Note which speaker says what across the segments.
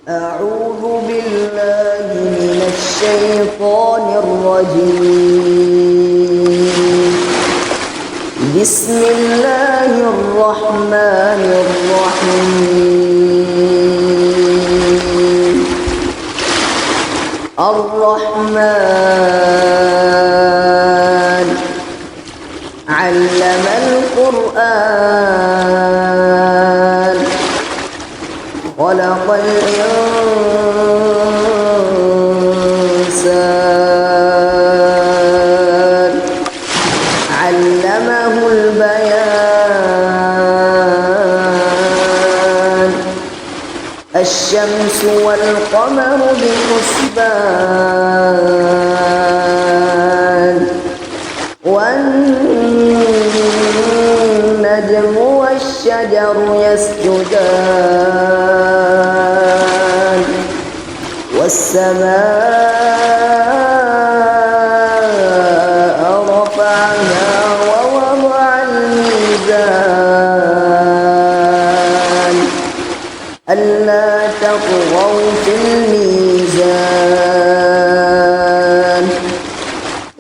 Speaker 1: أعوذ بالله من الشيطان الرجيم. بسم الله الرحمن الرحيم. الرحمن علم القرآن خلق الإنسان علمه البيان الشمس والقمر بحسبان والنجم والشجر يسجدان والسماء رفعها ووضع الميزان ألا تطغوا في الميزان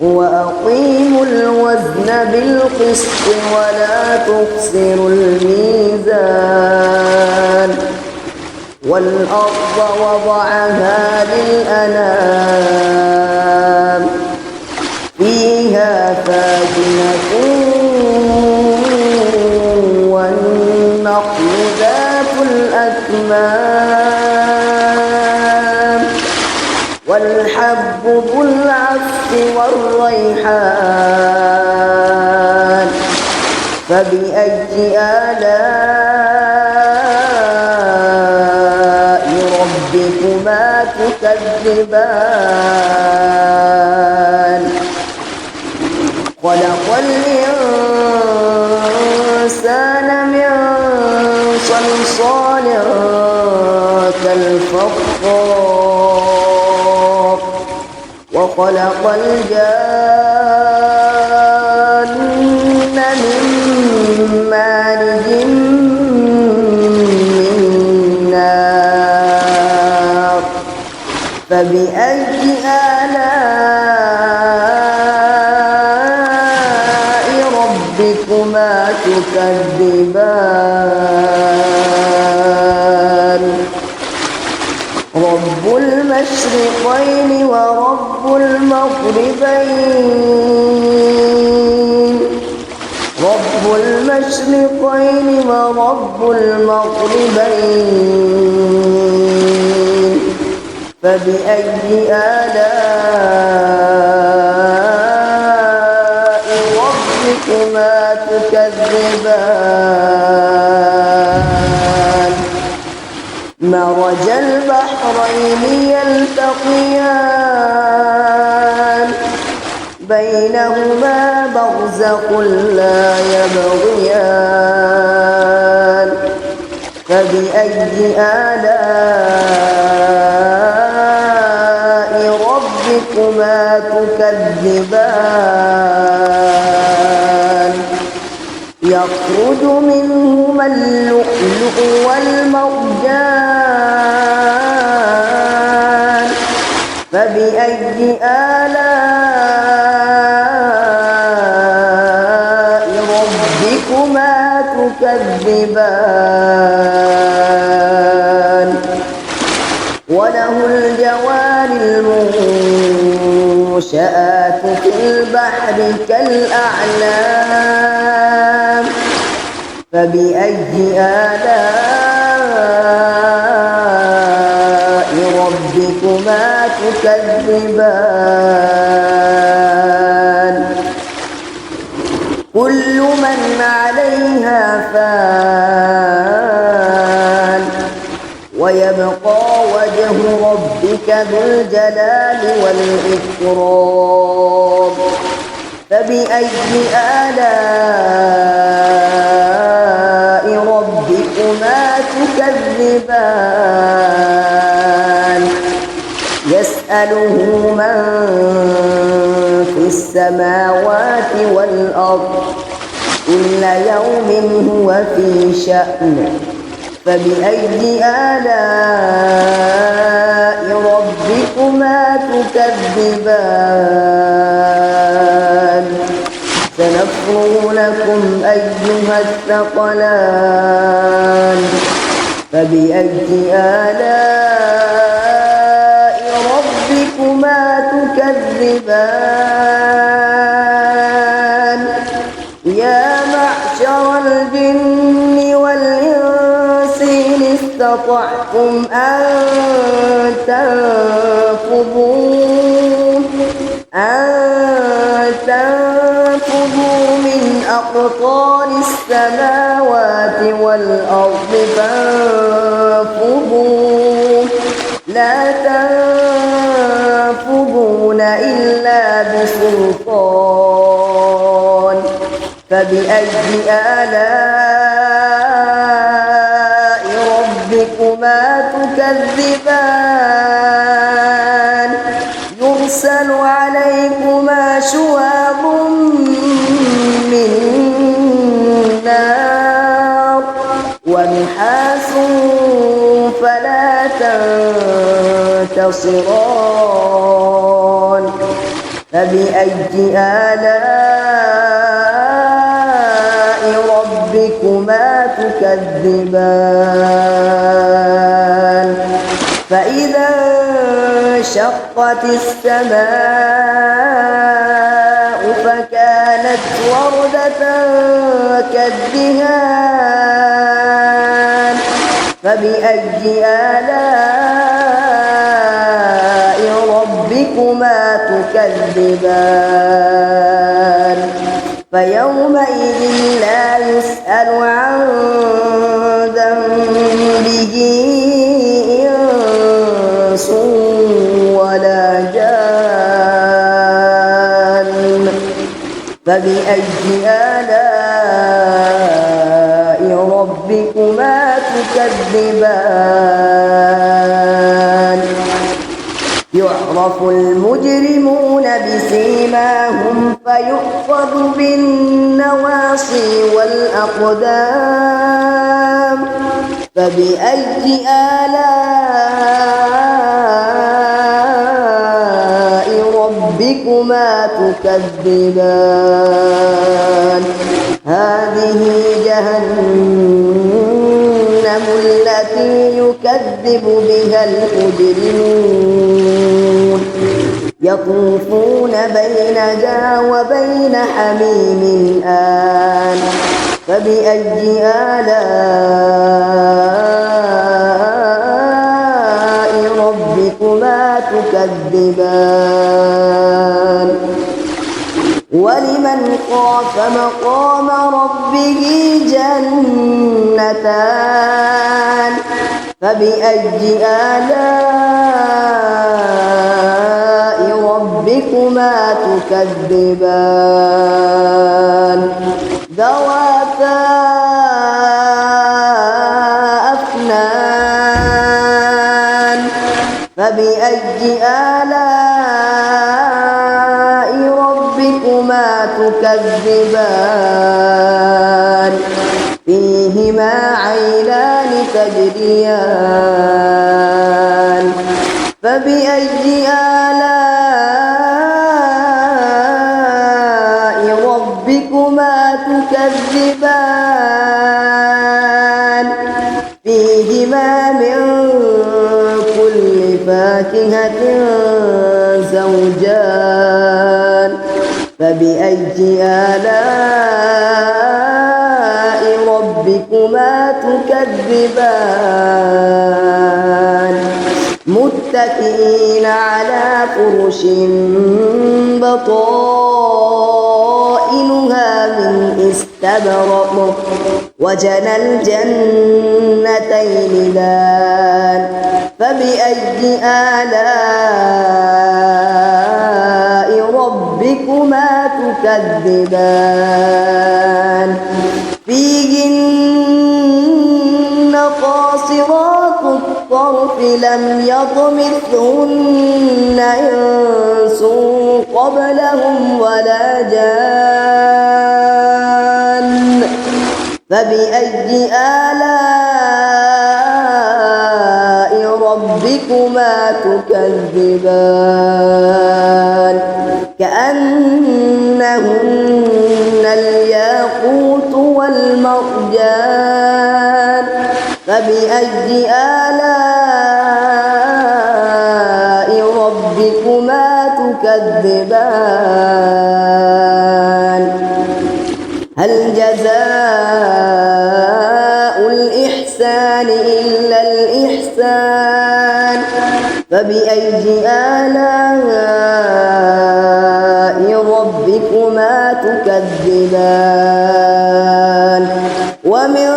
Speaker 1: وأقيموا الوزن بالقسط ولا تخسروا الميزان والأرض وضعها للأنام فيها فاكهة والنخل ذات الأكمام والحب ذو العصف والريحان فبأي آلاء ربكما تكذبان خلق الإنسان من صلصال كالفخار وخلق الجان من مارج من نار فبأي آلاء ربكما تكذبان رب المشرقين ورب المغربين رب المشرقين ورب المغربين فبأي آلاء ربكما تكذبان مرج البحرين يلتقيان بينهما برزخ لا يبغيان فبأي آلاء ربكما تكذبان يخرج منهما اللؤلؤ والمرجان فبأي آلاء ربكما تكذبان وله الجوار المنشآت في البحر كالأعلام فبأي آلاء ربكما تكذبان كل من عليها فان ويبقى وجه ربك ذو الجلال والإكرام فبأي آلاء ربكما تكذبان يسأله من في السماوات والأرض كل يوم هو في شأن فبأي آلاء ربكما تكذبان سنفرغ لكم أيها الثقلان فبأي آلاء ربكما تكذبان يا معشر الجن والإنس إن استطعتم أن تنفذوا من أقطار السماوات والأرض فانفذوا لا تنفذون إلا بسلطان فبأي آلاء ربكما تكذبان يرسل عليكما شواظ من نار ونحاس فلا تنتصران فبأي آلاء ربكما تكذبان فإذا انشقت السماء فكانت وردة كالدهان فبأي آلاء ربكما تكذبان فيومئذ لا يسأل عن ذنبه إنس ولا جان فبأي آلاء ربكما تكذبان يعرف المجرمون بسيماهم فيؤخذ بالنواصي والأقدام فبأي آلاء ربكما تكذبان هذه جهنم التي يكذب بها المجرمون يطوفون بينها وبين حميم آن فبأي آلاء ربكما تكذبان ولمن خاف مقام ربه جنتان فبأي آلاء ربكما تكذبان ذواتا أفنان فبأي آلاء ربكما تكذبان فيهما عينان تجريان فبأي آلاء ربكما تكذبان فيهما من كل فاكهة زوجان فبأي آلاء ربكما تكذبان متكئين على فرش بطائنها من استبرق وجنى الجنتين دان فبأي آلاء ربكما تكذبان فيهن قاصرات الطرف لم يطمثهن إنس قبلهم ولا جان فبأي آلاء ربكما تكذبان كأنهن الياقوت والمرجان فبأي آلاء ربكما تكذبان هل جزاء الإحسان إلا الإحسان فبأي آلاء ربكما تكذبان ومن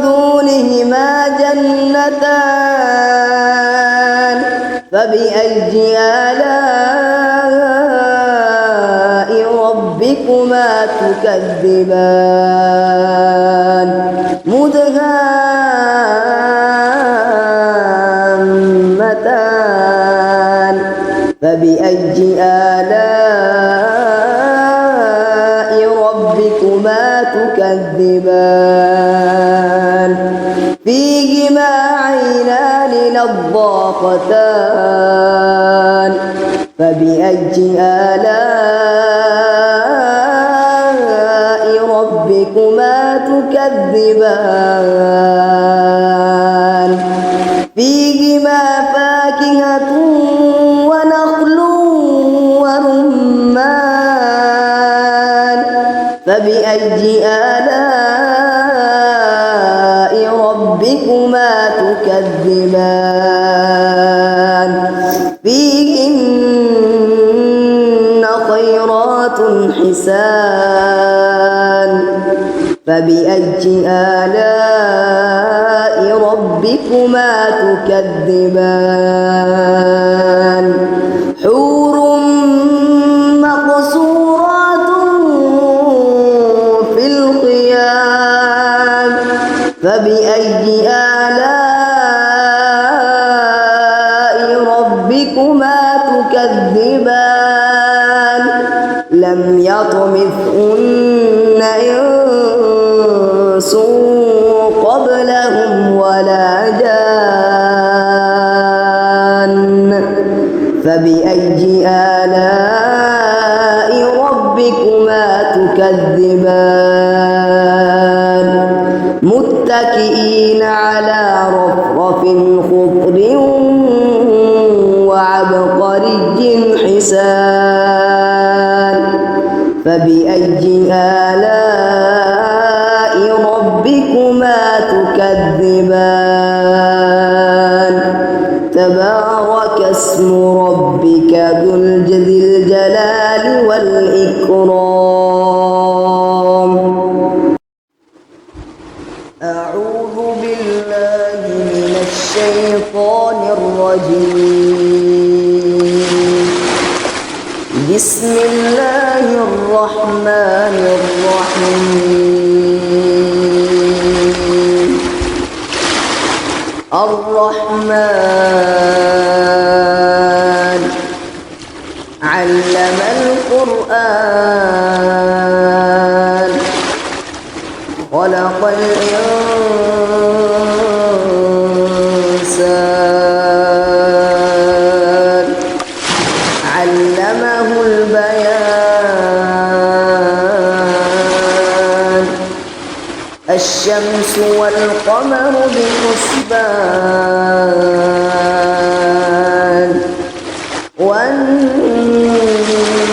Speaker 1: دونهما جنتان فبأي آلاء ربكما تكذبان مدهامتان فبأي آلاء ربكما تكذبان فيهما عينان نضاختان فبأي آلاء ربكما تكذبان فيهما فاكهة ونخل ورمان فبأي آلاء ربكما تكذبان فيهن خيرات حسان فبأي آلاء ربكما تكذبان حور مقصورات في الخيام فبأي آلاء ربكما تكذبان لم يطمثهن إنس قبلهم ولا جان فبأي آلاء ربكما تكذبان متكئين على رفرف خضر وعبقري حسان فبأي آلاء ربكما تكذبان تبارك اسم ربك ذو الجلال والإكرام أعوذ بالله من الشيطان الرجيم بسم الله الرحمن الرحيم الرحمن علم القرآن خلق الإنسان علمه البيان الشمس والقمر بحسبان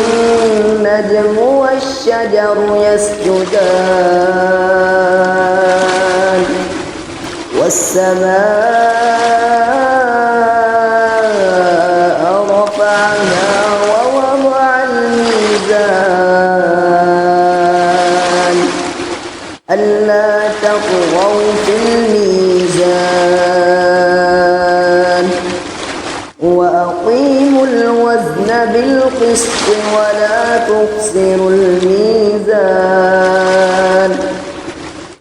Speaker 1: والنجم والشجر يسجدان والسماء رفعها ووضع الميزان ألا تطغوا في الميزان وأقيموا الوزن بالقسط ولا تخسروا الميزان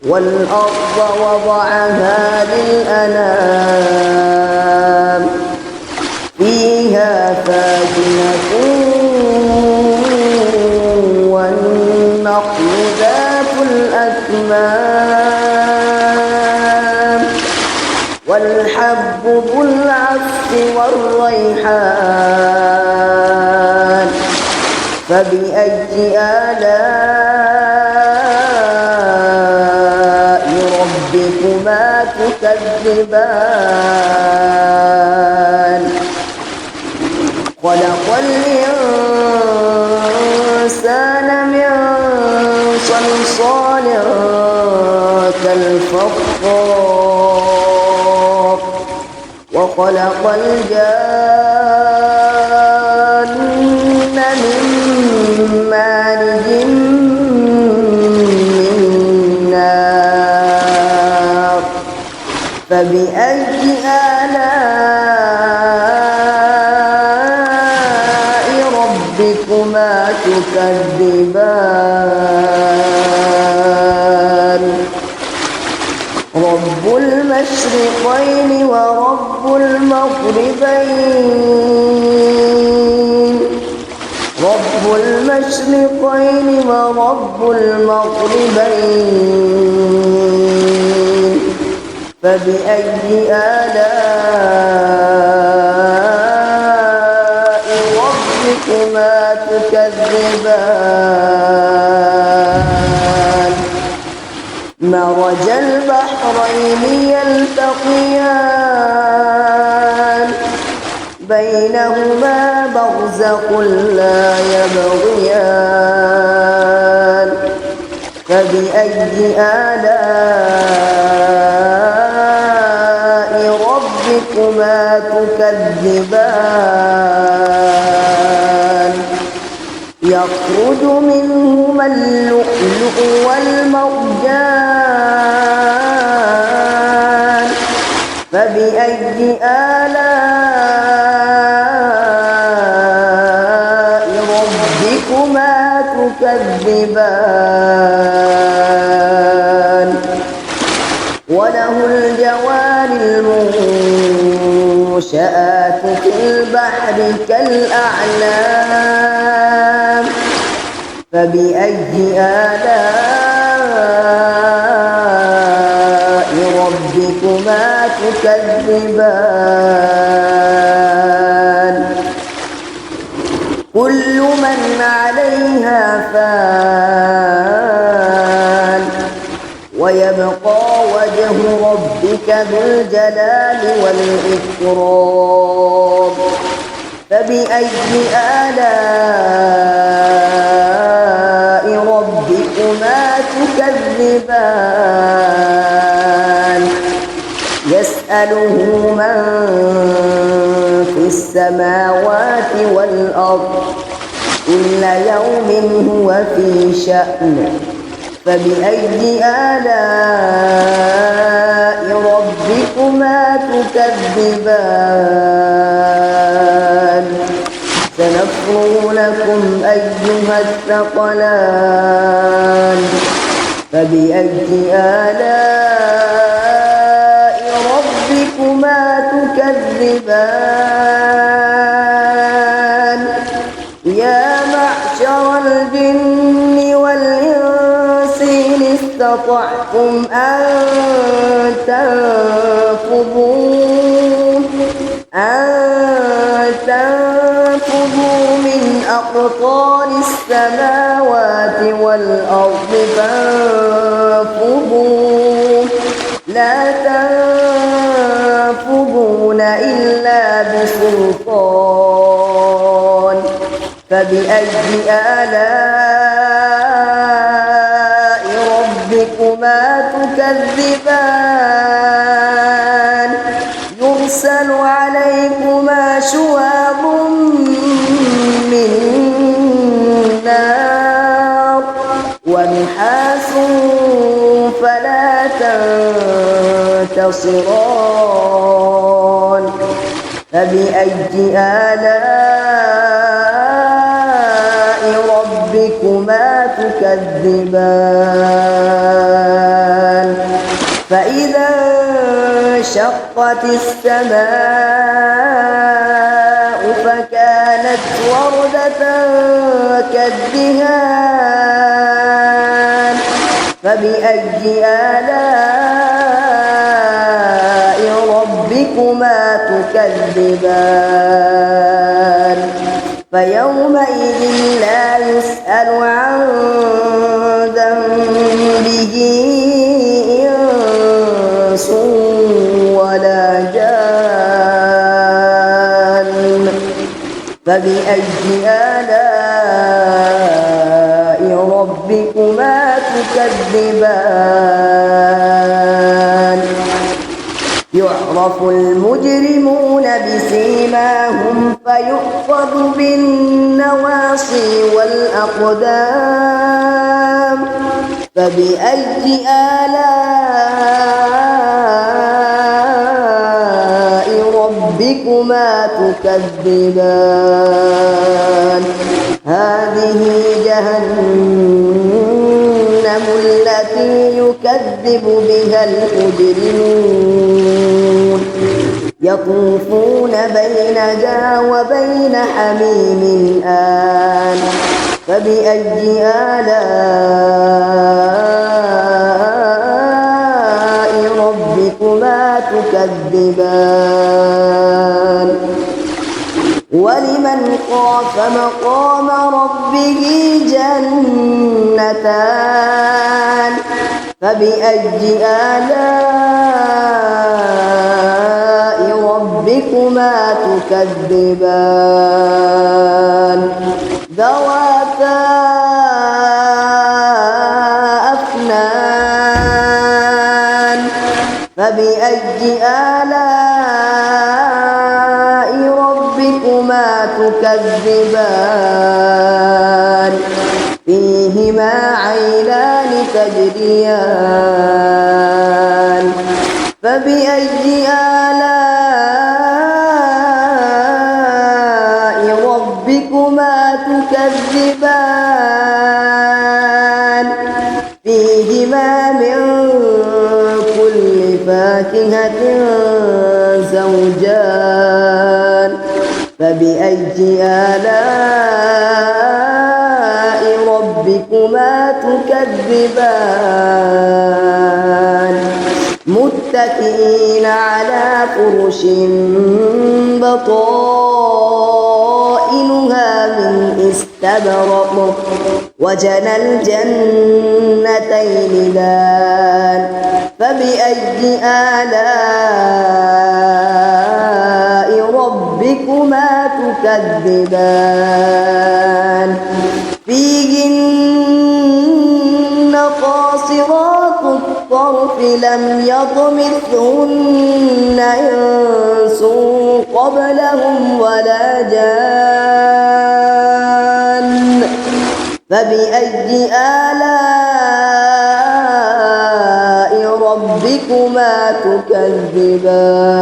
Speaker 1: والأرض وضعها للأنام فيها فاكهة والنخل ذات الأكمام والحب ذو العصف والريحان فبأي آلاء ربكما تكذبان خلق الإنسان من صلصال كالفخار وخلق الجان من مارج من نار فبأي آلاء ربكما تكذبان رب المشرقين ورب المغربين رب المشرقين ورب المغربين فبأي آلاء ربكما تكذبان مرج البحرين يلتقيان بينهما برزخ لا يبغيان فبأي آلاء ربكما تكذبان يخرج منهما اللؤلؤ والمرجان فبأي آلاء ربكما تكذبان وله الجوار المنشآت في البحر كالأعلام فبأي آلاء ربكما تكذبان كل من عليها فان ويبقى وجه ربك ذو الجلال والإكرام فبأي آلاء ربكما تكذبان يسأله من في السماوات والأرض كل يوم هو في شأن فبأي آلاء ربكما تكذبان سنفرغ لكم أيها الثقلان فبأي آلاء ربكما تكذبان يا معشر الجن والإنس إن استطعتم أن تنفذوا من أقطار السماوات والأرض فانفذوا لا تنفذون إلا بسلطان فبأي آلاء ربكما تكذبان يرسل عليكما شواظ من نار ونحاس فلا تنتصران فبأي آلاء ربكما تكذبان فإذا انشقت السماء فكانت وردة كالدهان فبأي آلاء ربكما تكذبان فيومئذ لا يسأل عن ذنبه إنس ولا جان فبأي آلاء ربكما تكذبان يعرف المجرمون بسيماهم فيؤخذ بالنواصي والأقدام فبأي آلاء ربكما تكذبان هذه جهنم التي يكذب بها المجرمون يطوفون بينها وبين حميم آن فبأي آلاء ربكما تكذبان ولمن خاف مقام ربه جنتان فبأي آلاء ربكما تكذبان ذواتا أفنان فبأي آلاء ربكما تكذبان فيهما عينان تجريان فبأي آلاء ربكما تكذبان فيهما من كل فاكهة زوجان فبأي آلاء ربكما تكذبان متكئين على فرش بطائنها من استبرق وجنى الجنتين دان فبأي آلاء ربكما تكذبان فيهن قاصرات الطرف لم يطمثهن إنس قبلهم ولا جان فبأي آلاء ربكما تكذبان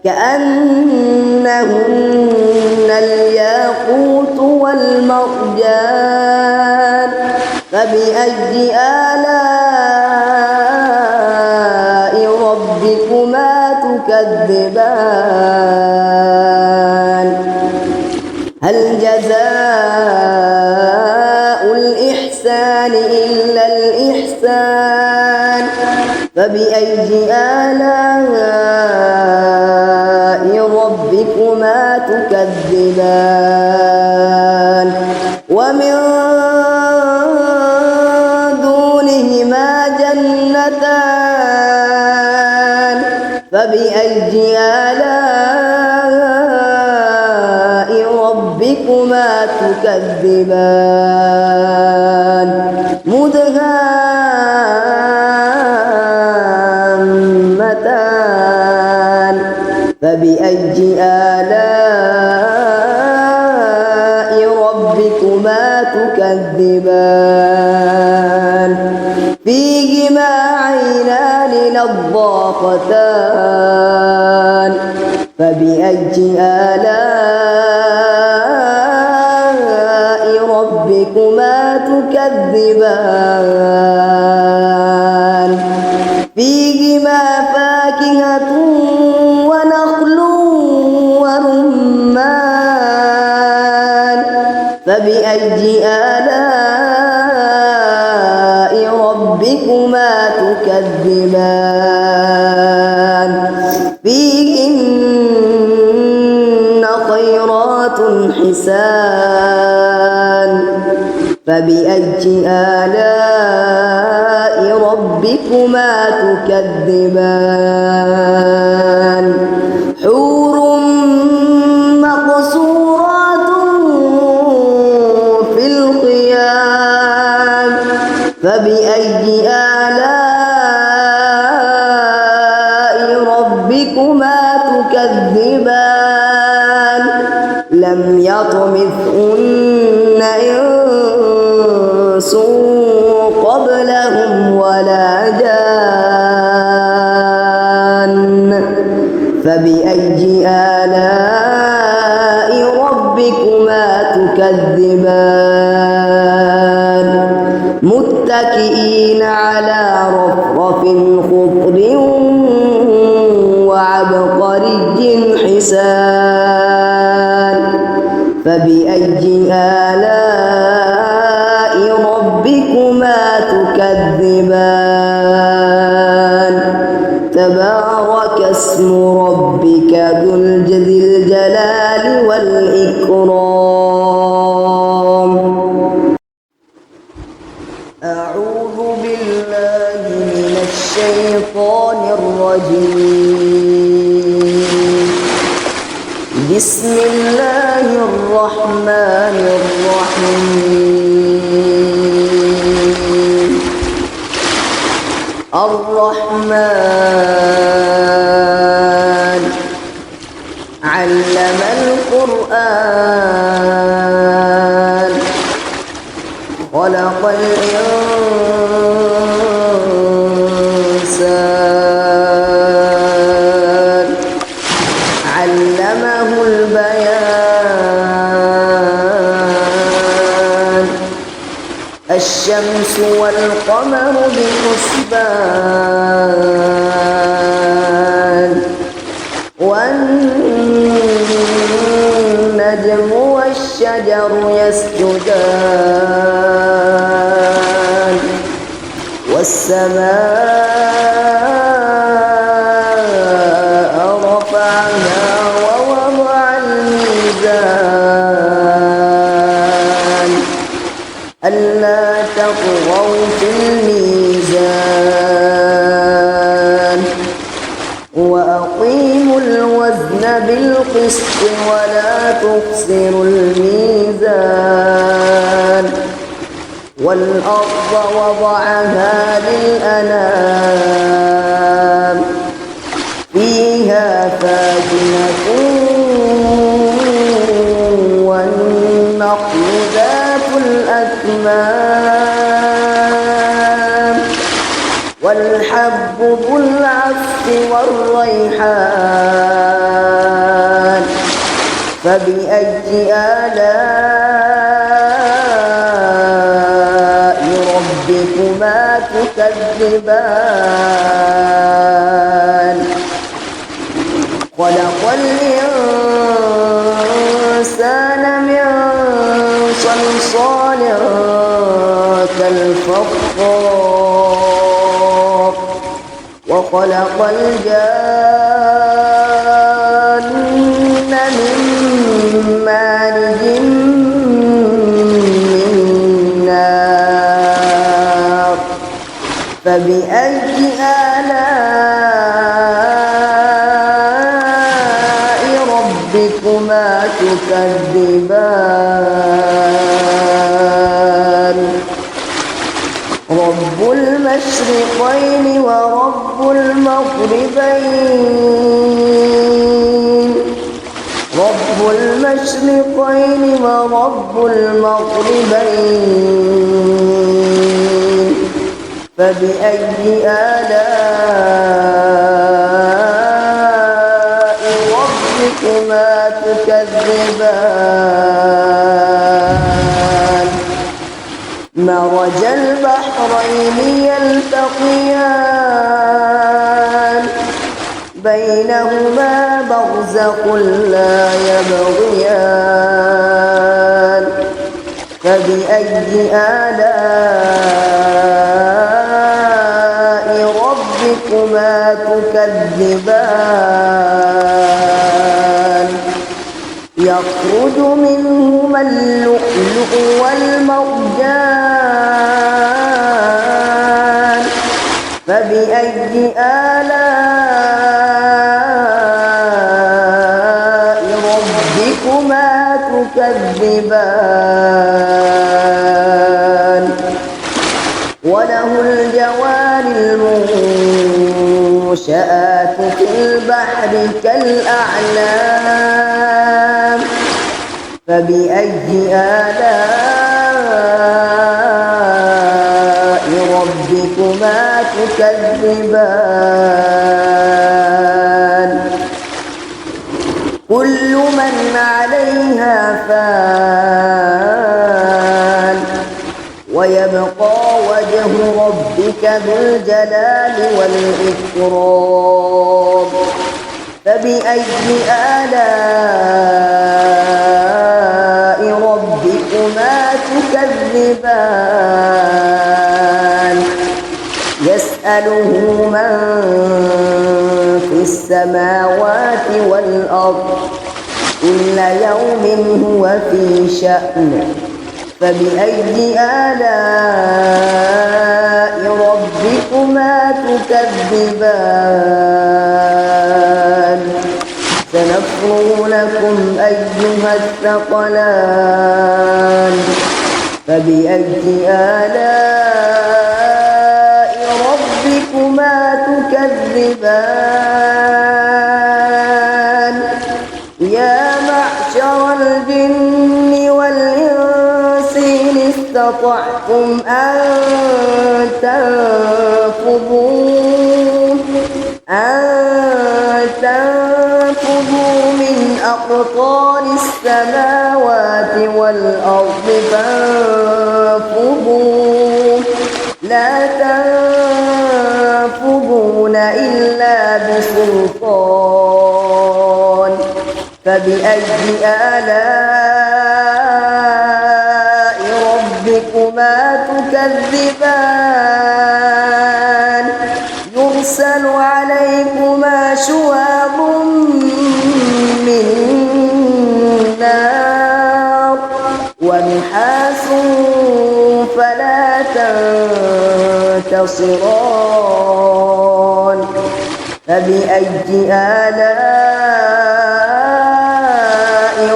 Speaker 1: كأنهن الياقوت والمرجان فبأي آلاء ربكما تكذبان هل جزاء الإحسان إلا الإحسان فبأي آلاء ربكما تكذبان ومن دونهما جنتان فبأي آلاء ربكما تكذبان مدهامتان فبأي آلاء ربكما تكذبان فيهما عينان نضاختان فبأي آلاء ربكما تكذبان فيهما فاكهة ونخل ورمان فبأي آلاء ربكما تكذبان والحسان فبأي آلاء ربكما تكذبان حور مقصورات في الخيام فبأي آلاء ربكما تكذبان لم يطمثهن إنس قبلهم ولا جان فبأي آلاء ربكما تكذبان متكئين على رفرف خضر وعبقري حسان فبأي آلاء ربكما تكذبان تبارك اسم ربك ذو الجلال والإكرام أعوذ بالله من الشيطان الرجيم بسم الله الرحمن الرحيم الرحمن علم القرآن خلق الإنسان علمه البيان الشمس والقمر بحسبان والنجم والشجر يسجدان والسماء رفعها ووضع الميزان ألا تطغوا في الميزان وأقيموا الوزن بالقسط ولا تخسروا الميزان والأرض وضعها للأنام فيها فاكهة والنخل ذات الأكمام والحب ذو العصف والريحان فبأي آلاء ربكما تكذبان خلق الإنسان من صلصال كالفخار وخلق الجان من مارج من نار فبأي آلاء ربكما تكذبان رب المشرقين ورب المغربين رب المشرقين ورب المغربين فبأي آلاء ربكما تكذبان مرج البحرين يلتقيان بينهما برزخ لا يبغيان فبأي آلاء ربكما تكذبان يخرج منه اللؤلؤ والمرجان فبأي آلاء ربكما تكذبان وله الجوار المنشآت في البحر كالأعلام فبأي آلاء ربكما تكذبان كل من عليها فان ويبقى وجه ربك ذو الجلال والإكرام فبأي آلاء ربكما تكذبان يسأله من في السماوات والأرض كل يوم هو في شأن فبأي آلاء ربكما تكذبان سنفرغ لكم أيها الثقلان فبأي آلاء ربكما تكذبان يا معشر الجن والإنس إن استطعتم أن تنفذوا من أقطار السماوات والأرض فانفذوا لا تنفذون إلا بسلطان فبأي آلاء ربكما تكذبان يرسل عليكما شواظ من نار ونحاس فلا تنتصران فبأي آلاء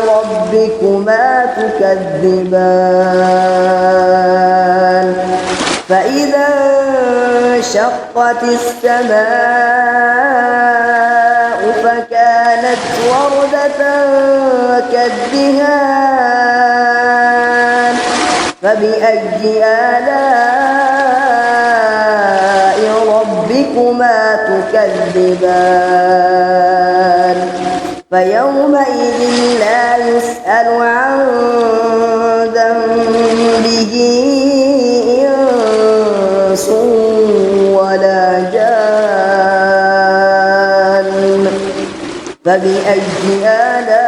Speaker 1: ربكما تكذبان فإذا انشقت السماء فكانت وردة كالدهان فبأي آلاء ربكما تكذبان فيومئذ لا يسأل عن ذنبه إنس ولا جان فبأي آلاء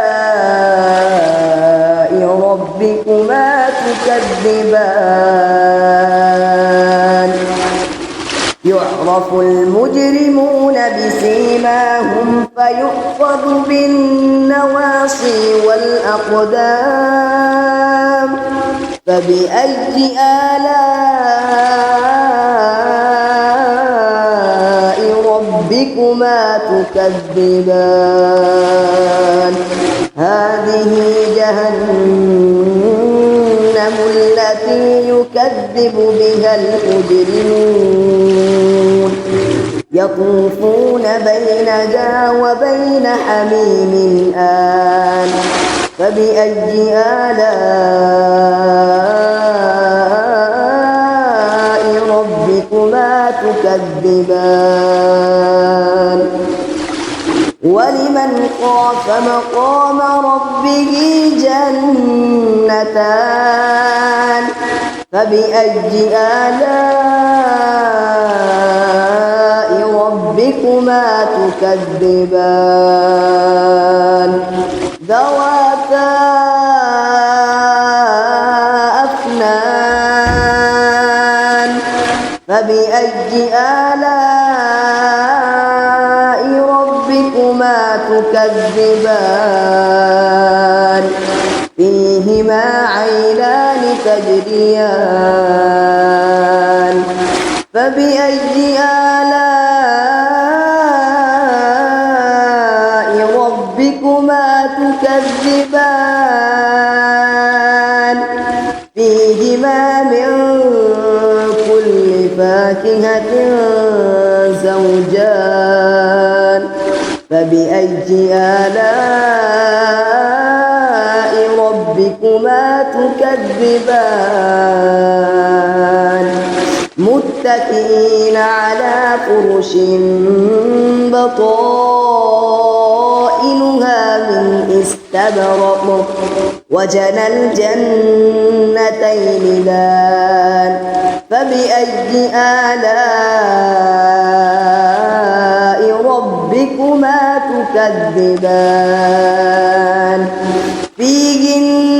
Speaker 1: ربكما تكذبان يعرف المجرمون بسيماهم فيؤخذ بالنواصي والأقدام فبأي آلاء ربكما تكذبان هذه جهنم التي يكذب بها المجرمون يطوفون بينها وبين حميم آن فبأي آلاء ربكما تكذبان ولمن خاف مقام ربه جنتان فبأي آلاء ربكما تكذبان ذواتا أفنان فبأي آلاء ربكما تكذبان فيهما فيهما عينان تجريان فبأي آلاء ربكما تكذبان فيهما من كل فاكهة زوجان فبأي آلاء ربكما تكذبان متكئين على فرش بطائنها من استبرق وجنى الجنتين دان فبأي آلاء ربكما تكذبان فيهن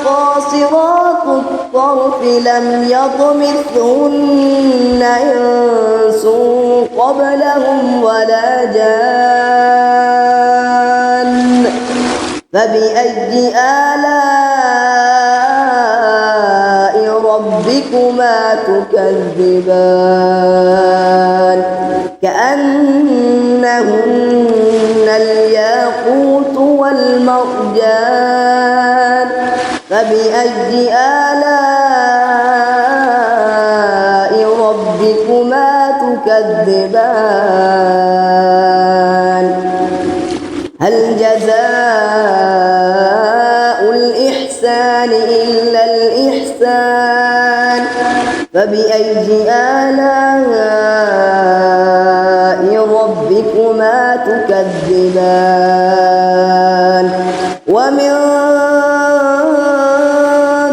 Speaker 1: قاصرات الطرف لم يطمثهن إنس قبلهم ولا جان فبأي آلاء ربكما تكذبان كأنهن الياقوت والمرجان فبأي آلاء ربكما تكذبان هل جزاء الإحسان إلا الإحسان فبأي آلاء ربكما تكذبان ومن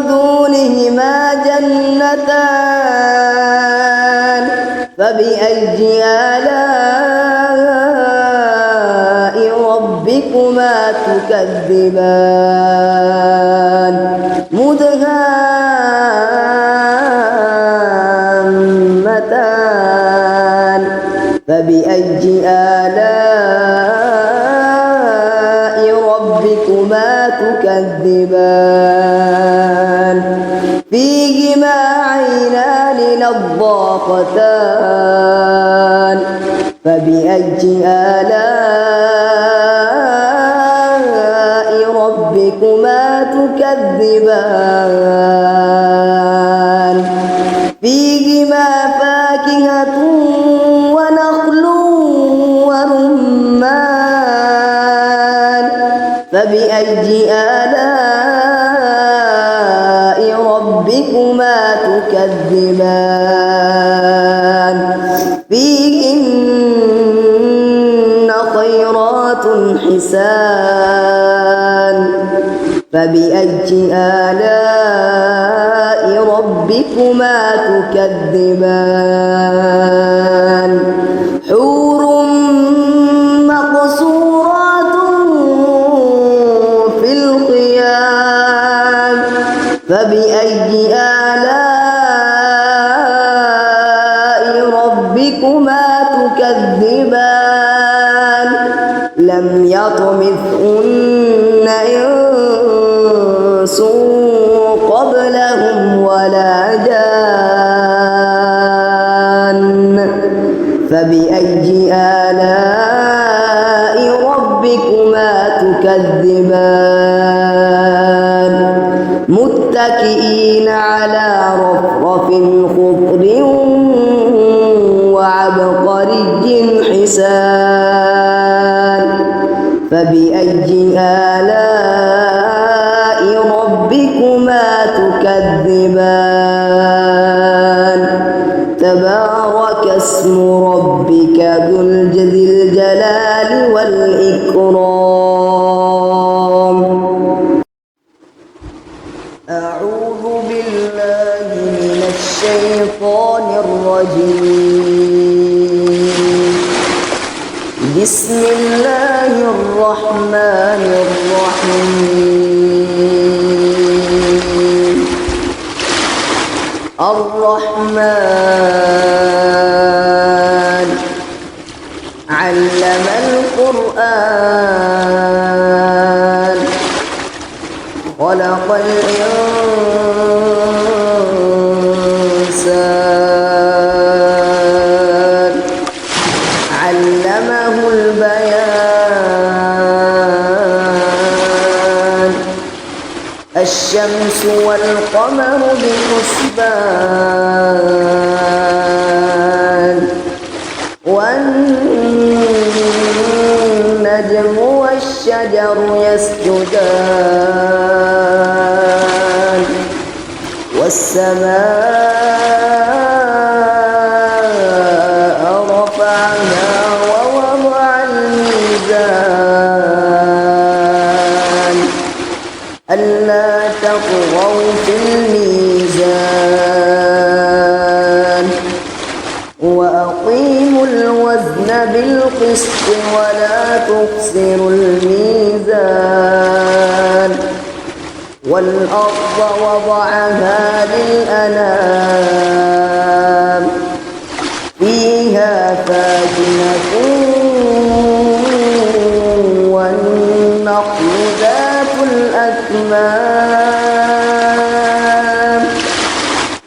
Speaker 1: دونهما جنتان فبأي آلاء ربكما تكذبان مدهامتان فبأي آلاء ربكما تكذبان فيهما عينان نضاختان فبأي آلاء ربكما تكذبان فيهما فاكهة ونخل ورمان فبأي آلاء ربكما تكذبان فيهن خيرات حسان فبأي آلاء ربكما تكذبان حور مقصورات في الخيام فبأي آلاء ربكما تكذبان لم يطمثهن إنس قبلهم ولا جان فبأي آلاء ربكما تكذبان متكئين على رفرف خضر وعبقري حسان فبأي آلاء ربكما تكذبان تبارك اسم ربك ذو الجلال والإكرام أعوذ بالله من الشيطان الرجيم بسم الله الرحمن الرحيم الرحمن علم القرآن الشمس والقمر بحسبان والنجم والشجر يسجدان والسماء رفعها ووضع الميزان ألا تطغوا في الميزان وأقيموا الوزن بالقسط ولا تخسروا الميزان والأرض وضعها للأنام فيها فاكهة والنخل ذات الأكمام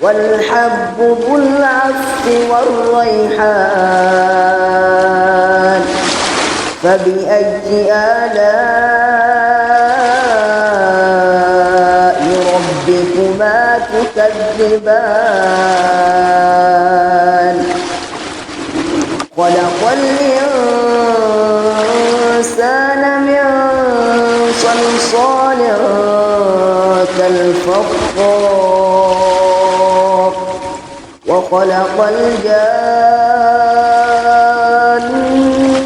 Speaker 1: والحب ذو العصف والريحان فبأي آلاء ربكما تكذبان خلق الإنسان من صلصال كالفخار وخلق الجان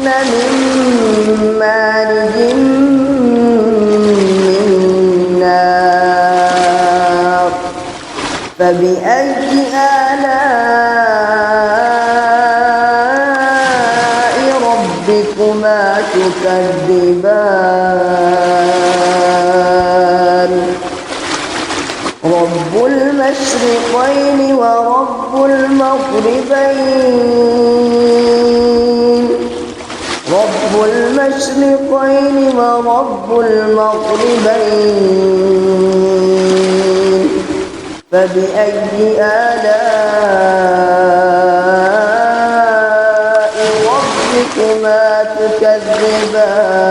Speaker 1: من مارج من نار فبأي آلاء ربكما تكذبان رب المشرقين ورب المغربين رب المشرقين ورب المغربين فبأي آلاء ربكما تكذبان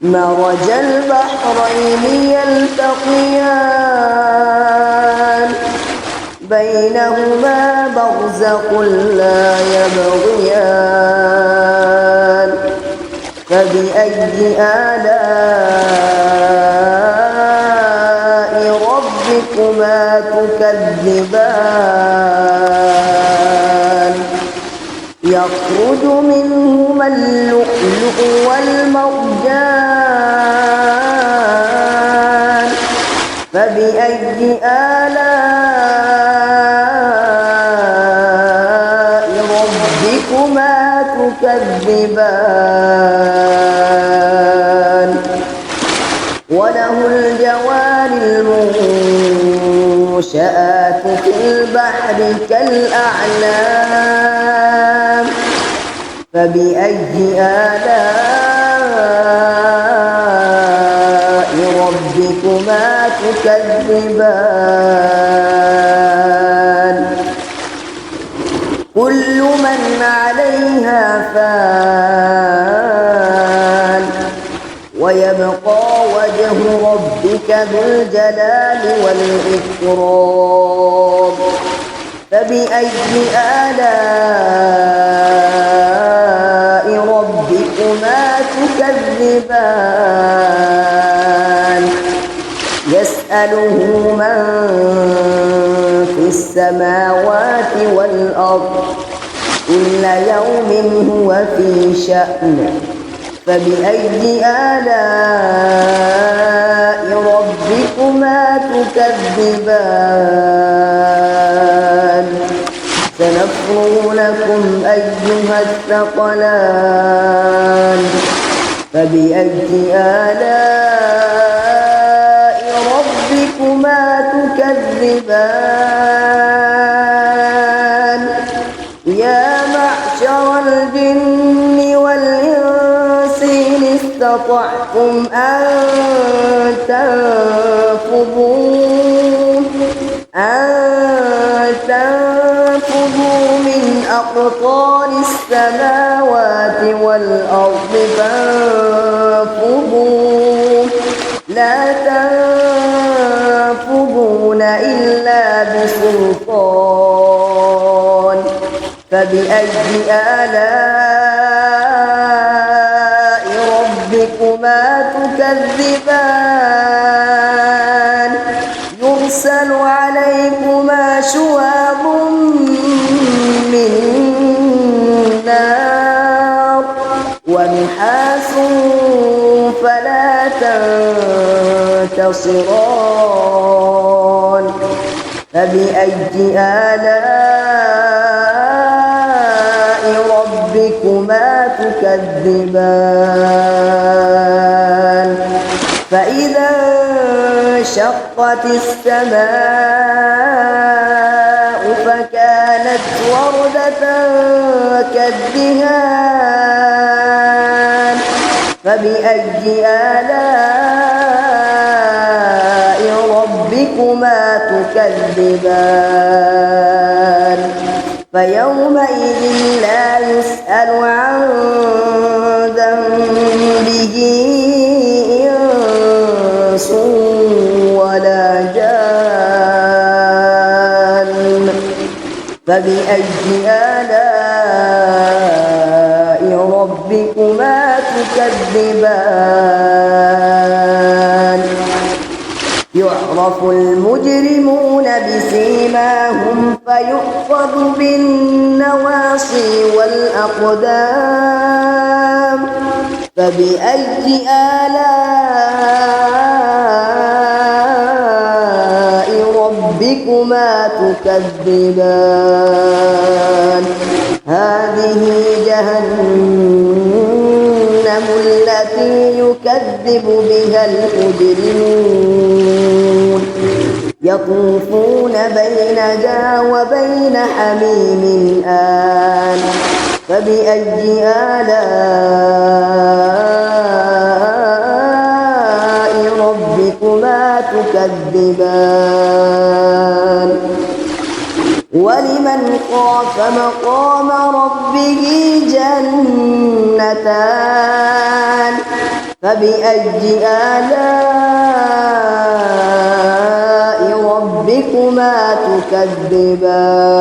Speaker 1: مرج البحرين يلتقيان بينهما برزخ لا يبغيان فبأي آلاء ربكما تكذبان يخرج منهما اللؤلؤ والمرجان فبأي آلاء ربكما تكذبان وله الجوار المنشآت في البحر كالأعلام فبأي آلاء ربكما تكذبان كل من عليها فان ويبقى وجه ربك ذو الجلال والإكرام فبأي آلاء ربكما تكذبان يسأله من في السماوات والأرض كل يوم هو في شأن فبأي آلاء ربكما تكذبان سنفرغ لكم أيها الثقلان فبأي آلاء ربكما تكذبان يا معشر الجن والإنس إن استطعتم أن تنفذوا من أقطار السماوات والأرض فانفذوا فبأي آلاء ربكما تكذبان يرسل عليكما شواظ من نار ونحاس فلا تنتصران فبأي آلاء ربكما تكذبان فإذا انشقت السماء فكانت وردة كالدهان فبأي آلاء ربكما تكذبان فيومئذ لا يسأل عن ذنبه إنس ولا جان فبأي آلاء ربكما تكذبان يعرف المجرمون بسيماهم فيؤخذ بالنواصي والأقدام فبأي آلاء ربكما تكذبان هذه جهنم التي يكذب بها المجرمون يطوفون بينها وبين حميم آن فبأي آلاء ربكما تكذبان ولمن خاف مقام ربه جنتان فبأي آلاء ربكما تكذبان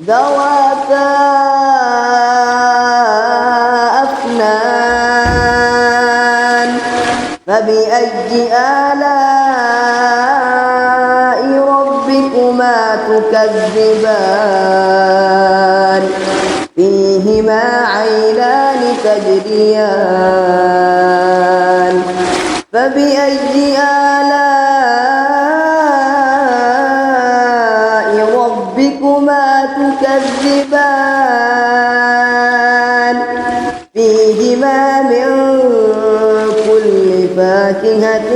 Speaker 1: ذواتا أفنان فبأي آلاء ربكما تكذبان فيهما عينان تجريان فبأي آلاء ربكما تكذبان فيهما من كل فاكهة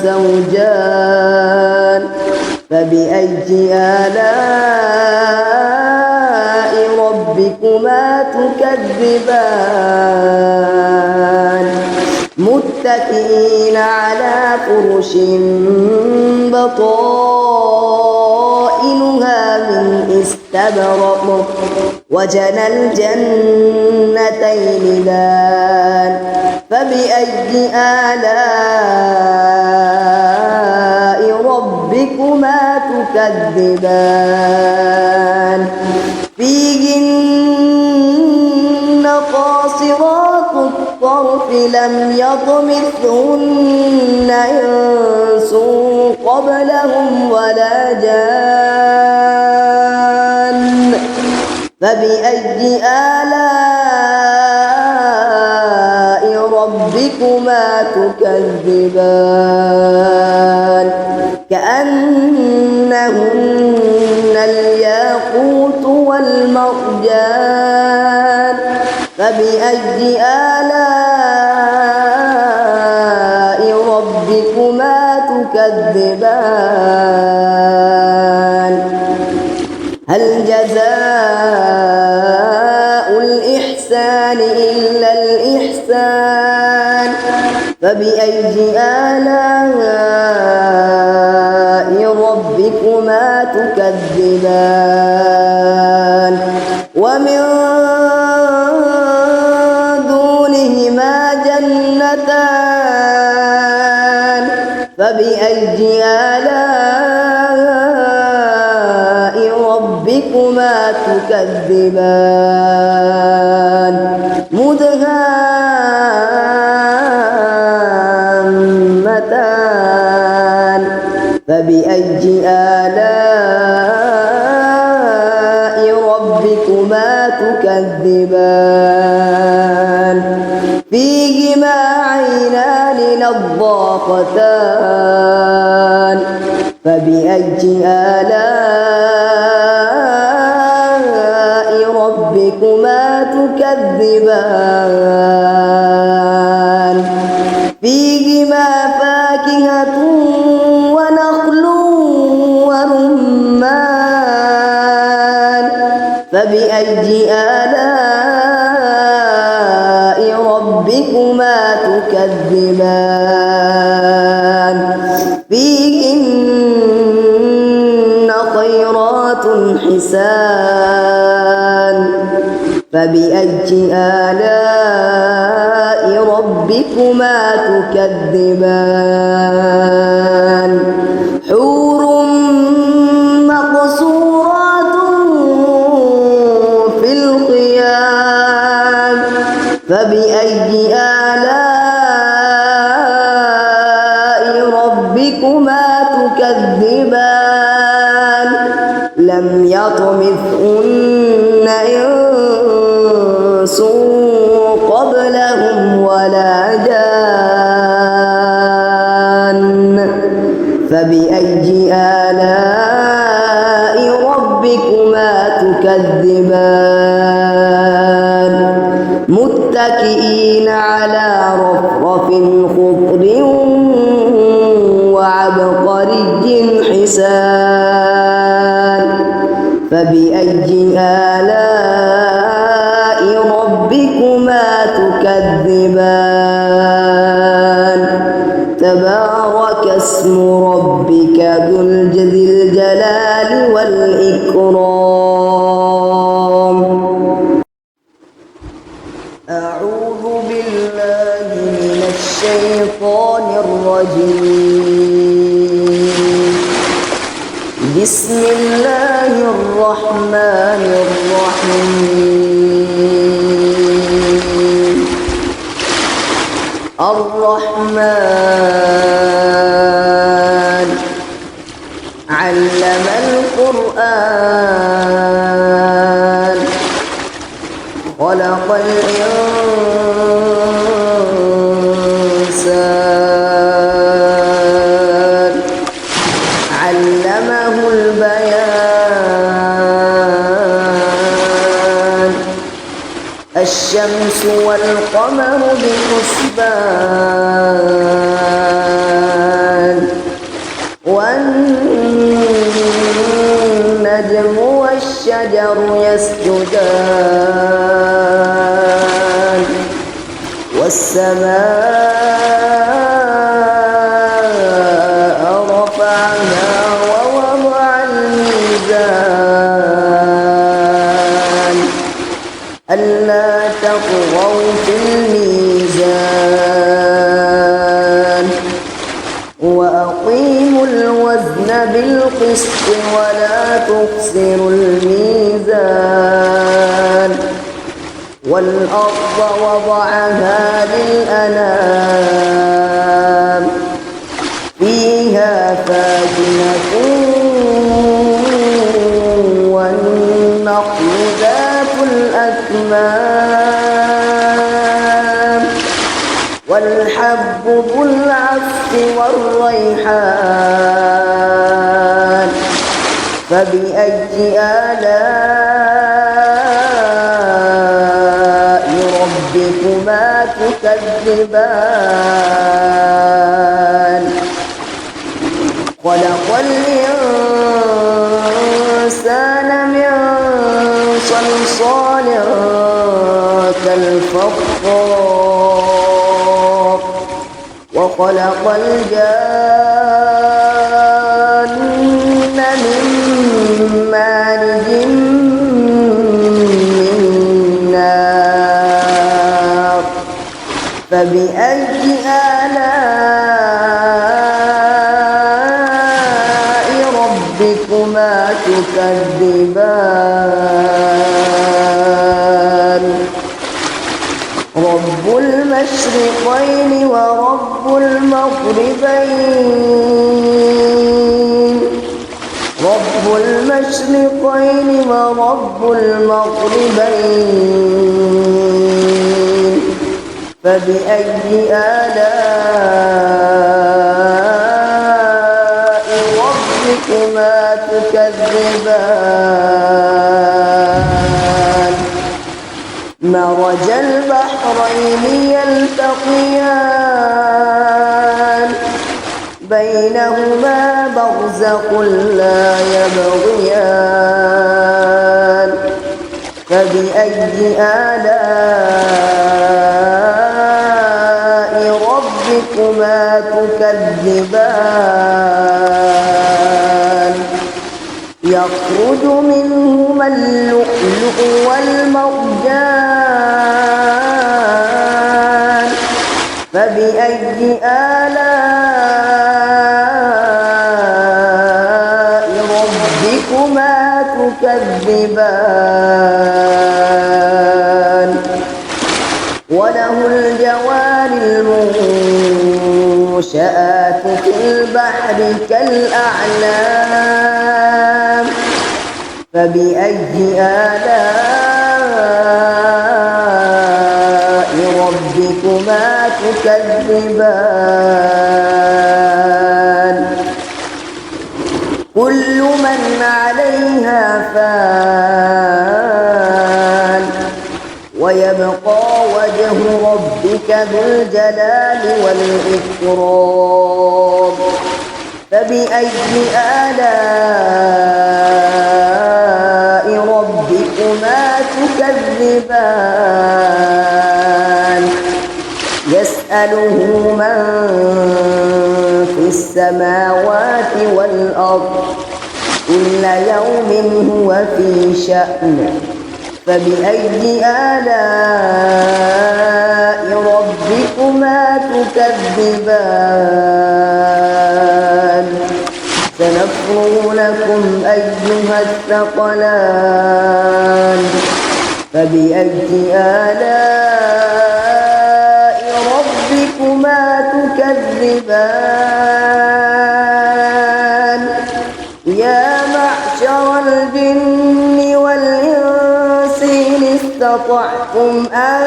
Speaker 1: زوجان فبأي آلاء ربكما تكذبان متكئين على فرش بطائنها من استبرق وجنى الجنتين دان فبأي آلاء ربكما تكذبان فيهن قاصرات الطرف لم يطمثهن إنس قبلهم ولا جان فبأي آلاء ربكما تكذبان كأنهن الياقوت والمرجان فبأي آلاء ربكما تكذبان هل جزاء الإحسان إلا الإحسان فبأي آلاء ربكما تكذبان ومن دونهما جنتان فبأي آلاء ربكما ربكما تكذبان مدهامتان فبأي آلاء ربكما تكذبان فيهما عينان نضاختان فبأي آلاء ربكما تكذبان فيهما فاكهة ونخل ورمان فبأي آلاء ربكما تكذبان فيهن خيرات حسان فبأي آلاء ربكما تكذبان حور مقصورات في الخيام فبأي آلاء ربكما تكذبان لم يطمثهن إنس قبلهم ولا جان فبأي آلاء ربكما تكذبان متكئين على رفرف خضر وعبقري حسان فبأي آلاء ربكما تكذبان تبارك اسم ربك ذو الجلال والإكرام أعوذ بالله من الشيطان الرجيم بسم الله الرحمن الرحيم الرحمن علم القرآن خلق الإنسان علمه البيان الشمس والقمر بحسبان والنجم والشجر يسجدان والسماء رفعها ووضع الميزان ألا تطغوا في الميزان وأقيموا الوزن بالقسط ولا تخسروا الميزان والأرض وضعها للأنام فيها فاكهة والنخل ذات الأكمام والحب ذو العصف والريحان فبأي آلاء ربكما تكذبان خلق الإنسان من صلصال كالفخار وخلق الجان من مارج من نار فبأي آلاء ربكما تكذبان رب المشرقين ورب المغربين رب المشرقين ورب المغربين فبأي آلاء ربكما تكذبان مرج البحرين يلتقيان بينهما برزخ لا يبغيان فبأي آلاء ربكما تكذبان يخرج منهما اللؤلؤ والمرجان فبأي آلاء ربكما تكذبان وله الجوار المنشآت في البحر كالأعلام فبأي آلاء ربكما تكذبان كل من عليها فان ويبقى وجه ربك ذو الجلال والإكرام فبأي آلاء ربكما تكذبان يسأله من في السماوات والأرض كل يوم هو في شأن فبأي آلاء ربكما تكذبان سنفرغ لكم أيها الثقلان فبأي آلاء ربكما تكذبان يا معشر الجن والإنس إن استطعتم أن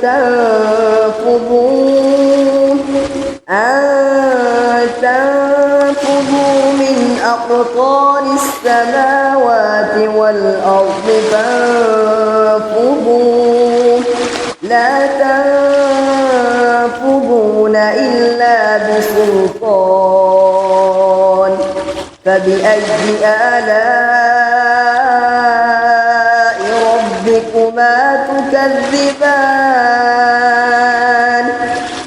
Speaker 1: تنفذوا من أقطار السماوات والأرض فانفذوا لا تنفذون إلا بسلطان فبأي آلاء ربكما تكذبان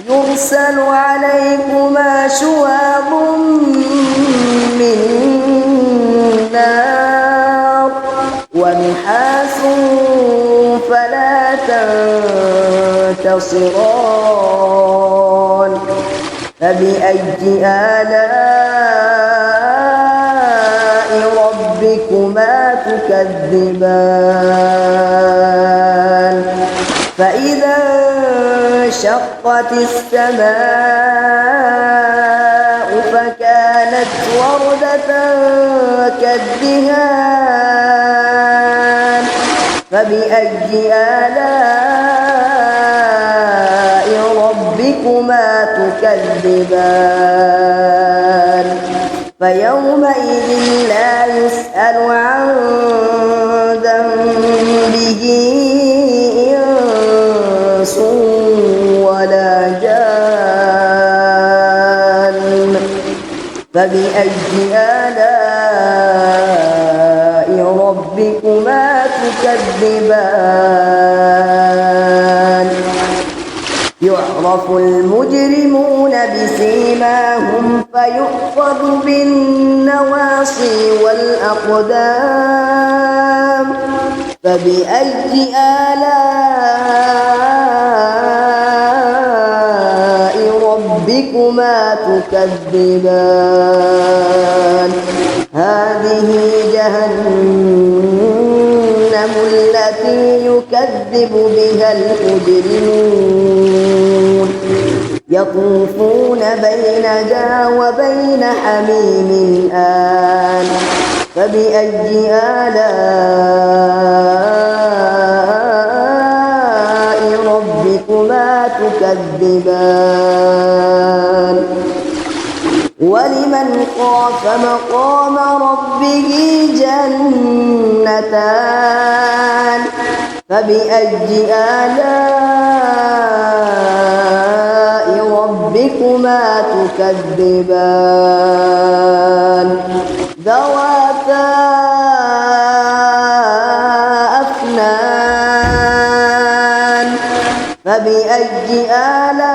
Speaker 1: يرسل عليكما شواظ من نار ونحاس فلا تنتصران فبأي آلاء ربكما تكذبان فإذا انشقت السماء فكانت وردة كالدهان فبأي آلاء ربكما تكذبان فيومئذ لا يسأل عن ذنبه إنس ولا جان فبأي آلاء ربكما تكذبان يعرف المجرمون بسيماهم فيؤخذ بالنواصي والأقدام فبأي آلاء ربكما ربكما تكذبان هذه جهنم التي يكذب بها المجرمون يطوفون بينها وبين حميم آن فبأي آلاء ربكما تكذبان ولمن خاف مقام ربه جنتان فبأي آلاء ربكما تكذبان ذواتا أفنان فبأي آلاء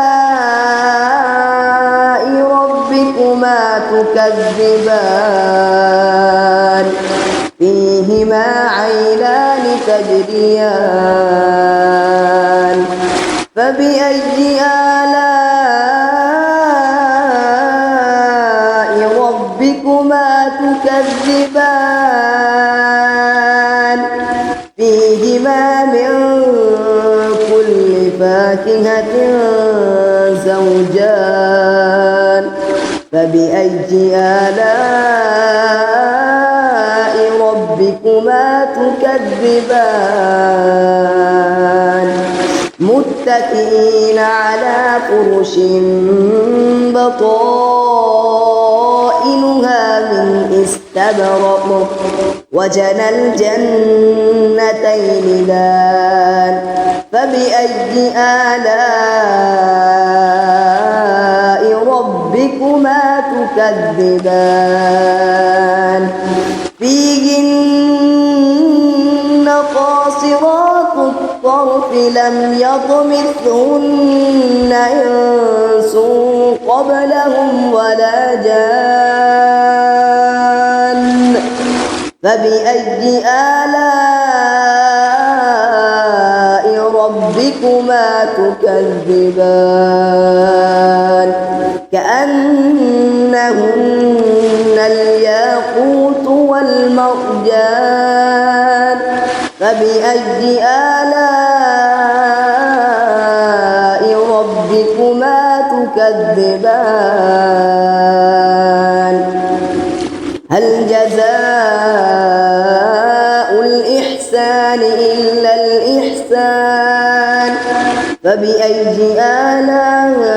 Speaker 1: ربكما تكذبان فيهما عينان تجريان فبأي آلاء ربكما تكذبان فيهما من كل فاكهة زوجان فبأي آلاء ربكما تكذبان متكئين على فرش بطائنها من استبرق وجنى الجنتين دان فبأي آلاء ربكما تكذبان فيهن قاصرات الطرف لم يطمثهن إنس قبلهم ولا جان فبأي آلاء ربكما تكذبان كأنهن الياقوت والمرجان فبأي آلاء ربكما تكذبان هل جزاء الإحسان إلا الإحسان فبأي آلاء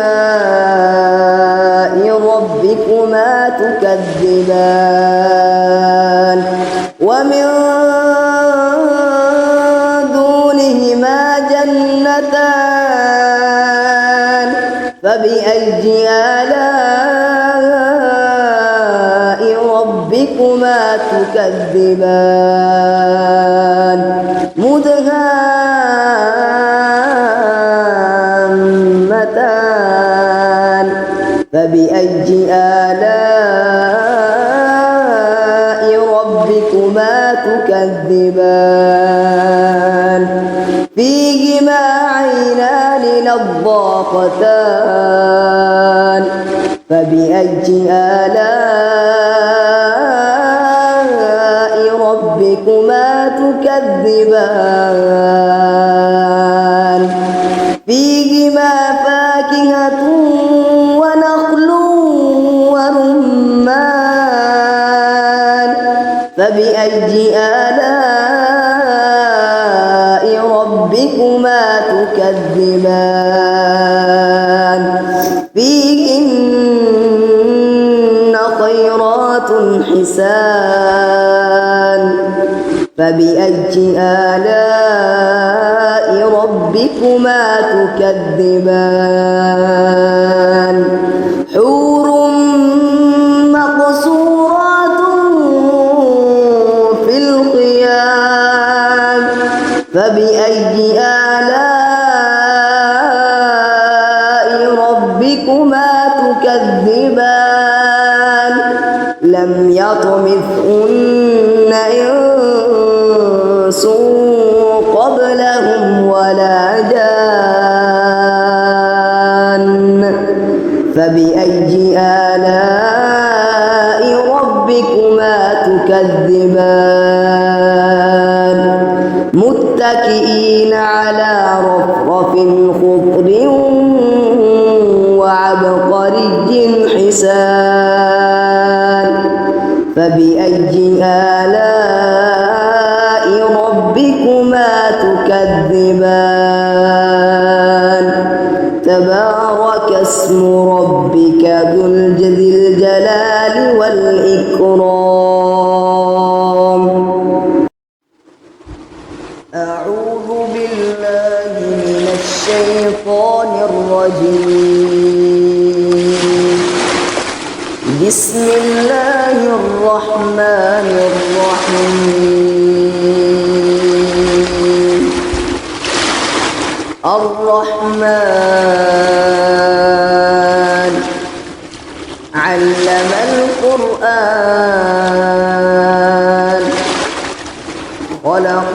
Speaker 1: ربكما تكذبان ومن دونهما جنتان فبأي آلاء ربكما تكذبان مدهامتان فبأي آلاء ربكما تكذبان فيهما عينان نضاختان فبأي آلاء ربكما تكذبان فيهما فاكهة ونخل ورمان فبأي آلاء ربكما تكذبان فيهن خيرات حسان فبأي آلاء ربكما تكذبان حور مقصورات في الخيام فبأي آلاء ربكما تكذبان لم يطمثهن إنس قبلهم ولا جان فبأي آلاء ربكما تكذبان متكئين على رفرف خضر وعبقري حسان فبأي آلاء ربكما تكذبان تبارك اسم ربك ذو الجلال والإكرام. أعوذ بالله من الشيطان الرجيم. بسم الله الرحمن الرحيم. الرحمن علم القرآن خلق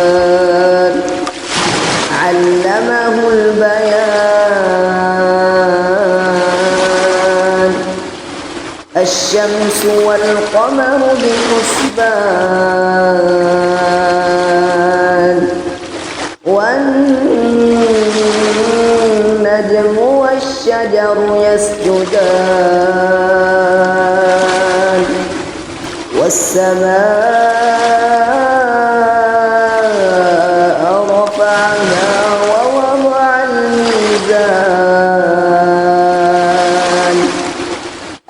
Speaker 1: الإنسان علمه البيان الشمس والقمر بحسبان والنجم والشجر يسجدان والسماء رفعها ووضع الميزان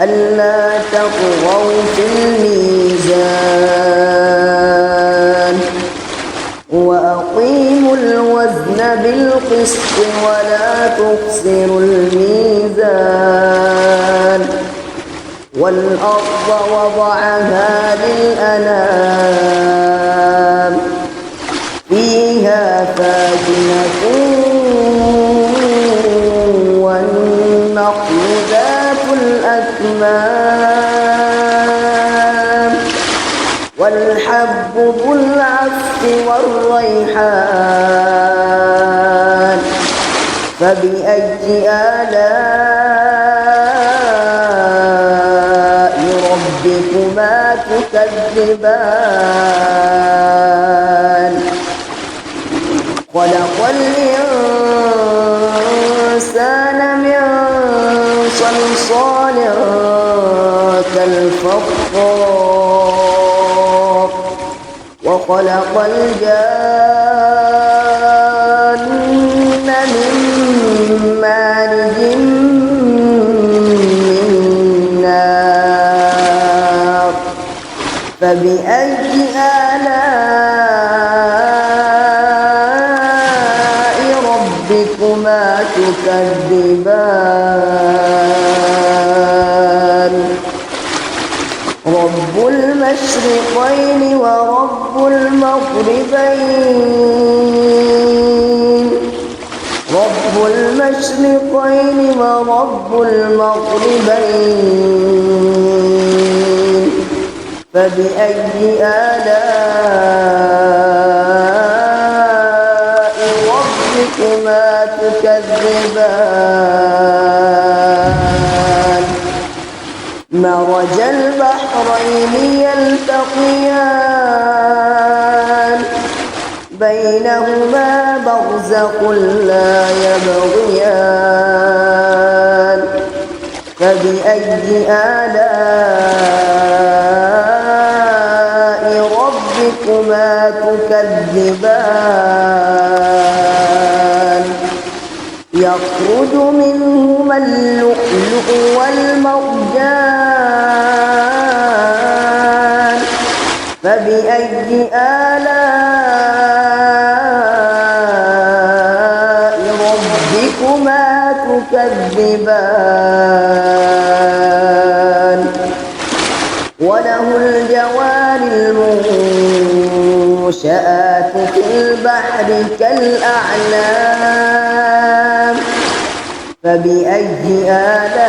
Speaker 1: ألا تطغوا في الميزان وأقيموا الوزن بالقسط ولا تخسروا الميزان والأرض وضعها للأنام فيها فاكهة والنخل ذات الأكمام والحب ذو العصف والريحان فبأي آلاء ربكما تكذبان خلق الإنسان من صلصال كالفخار وخلق الجان من مارج من نار فبأي آلاء ربكما تكذبان رب المشرقين ورب المغربين رب المشرقين ورب المغربين فبأي آلاء ربكما تكذبان مرج البحرين يلتقيان بينهما برزخ لا يبغيان فبأي آلاء ربكما تكذبان يخرج منهما اللؤلؤ والمرجان فبأي آلاء ربكما تكذبان وله الجوار المنشآت في البحر كالأعلام فبأي آلاء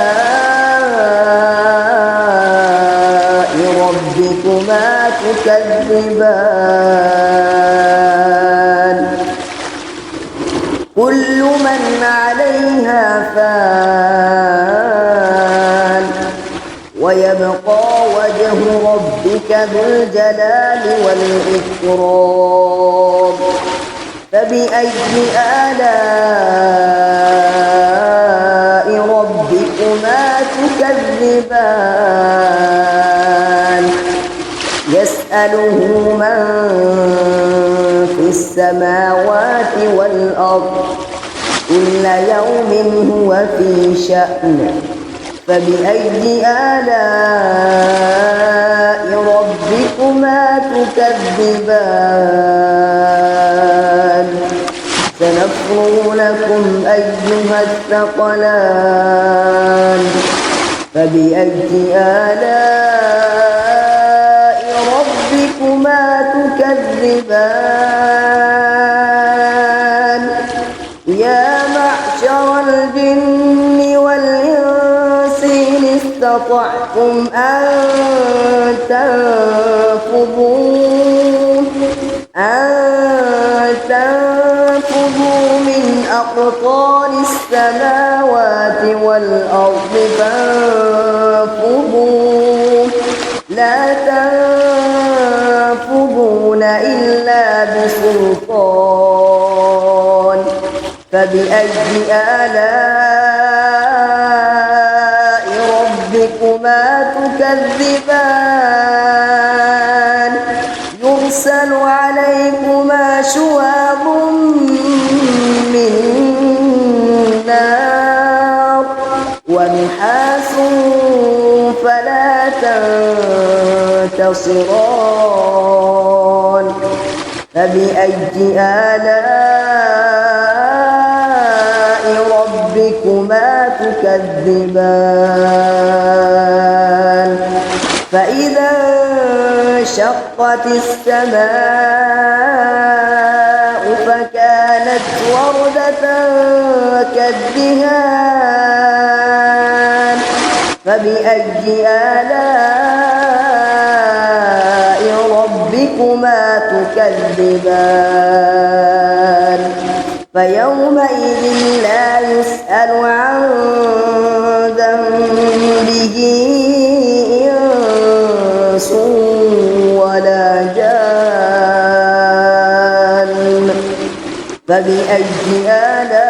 Speaker 1: ربكما تكذبان كل من عليها فان ويبقى وجه ربك ذو الجلال والإكرام فبأي آلاء ربكما تكذبان يسأله من في السماوات والأرض كل يوم هو في شأن فبأي آلاء ربكما تكذبان سنفرغ لكم أيها الثقلان فبأي آلاء ربكما تكذبان يا معشر الجن والإنس إن استطعتم أن تنفذوا من أقطار السماوات والأرض فانفذوا لا تنفذون إلا بسلطان فبأي آلاء ربكما تكذبان يرسل عليكما شواظ من نار ونحاس فلا تنتصران فبأي آلاء ربكما تكذبان فإذا انشقت السماء فكانت وردة كالدهان فبأي آلاء ربكما تكذبان فيومئذ لا يسأل عن ذنبه إنس ولا جان فبأي آلاء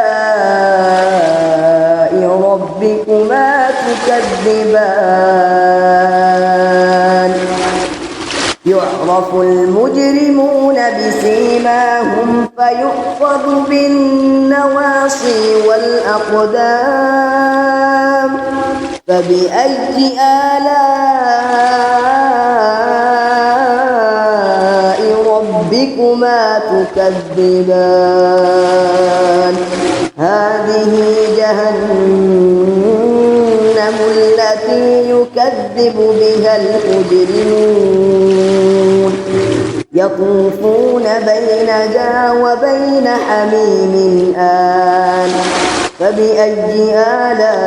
Speaker 1: ربكما تكذبان يعرف المجرمون بسيماهم فيؤخذ بالنواصي والأقدام فبأي آلاء ربكما تكذبان هذه جهنم التي يكذب بها المجرمون يطوفون بينها وبين حميم آن فبأي آلاء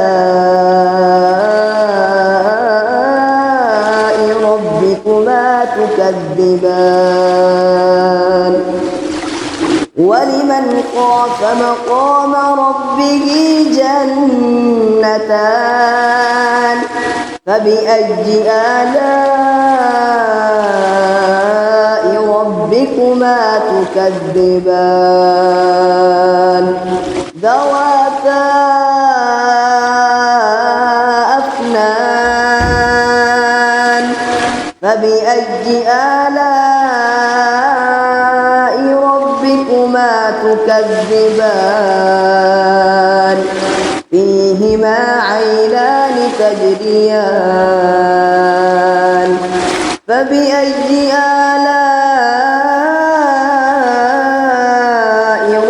Speaker 1: ربكما تكذبان ولمن خاف مقام ربه جنتان فبأي آلاء ربكما تكذبان ذواتا أفنان فبأي آلاء ربكما تكذبان فيهما عينان تجريان فبأي آلاء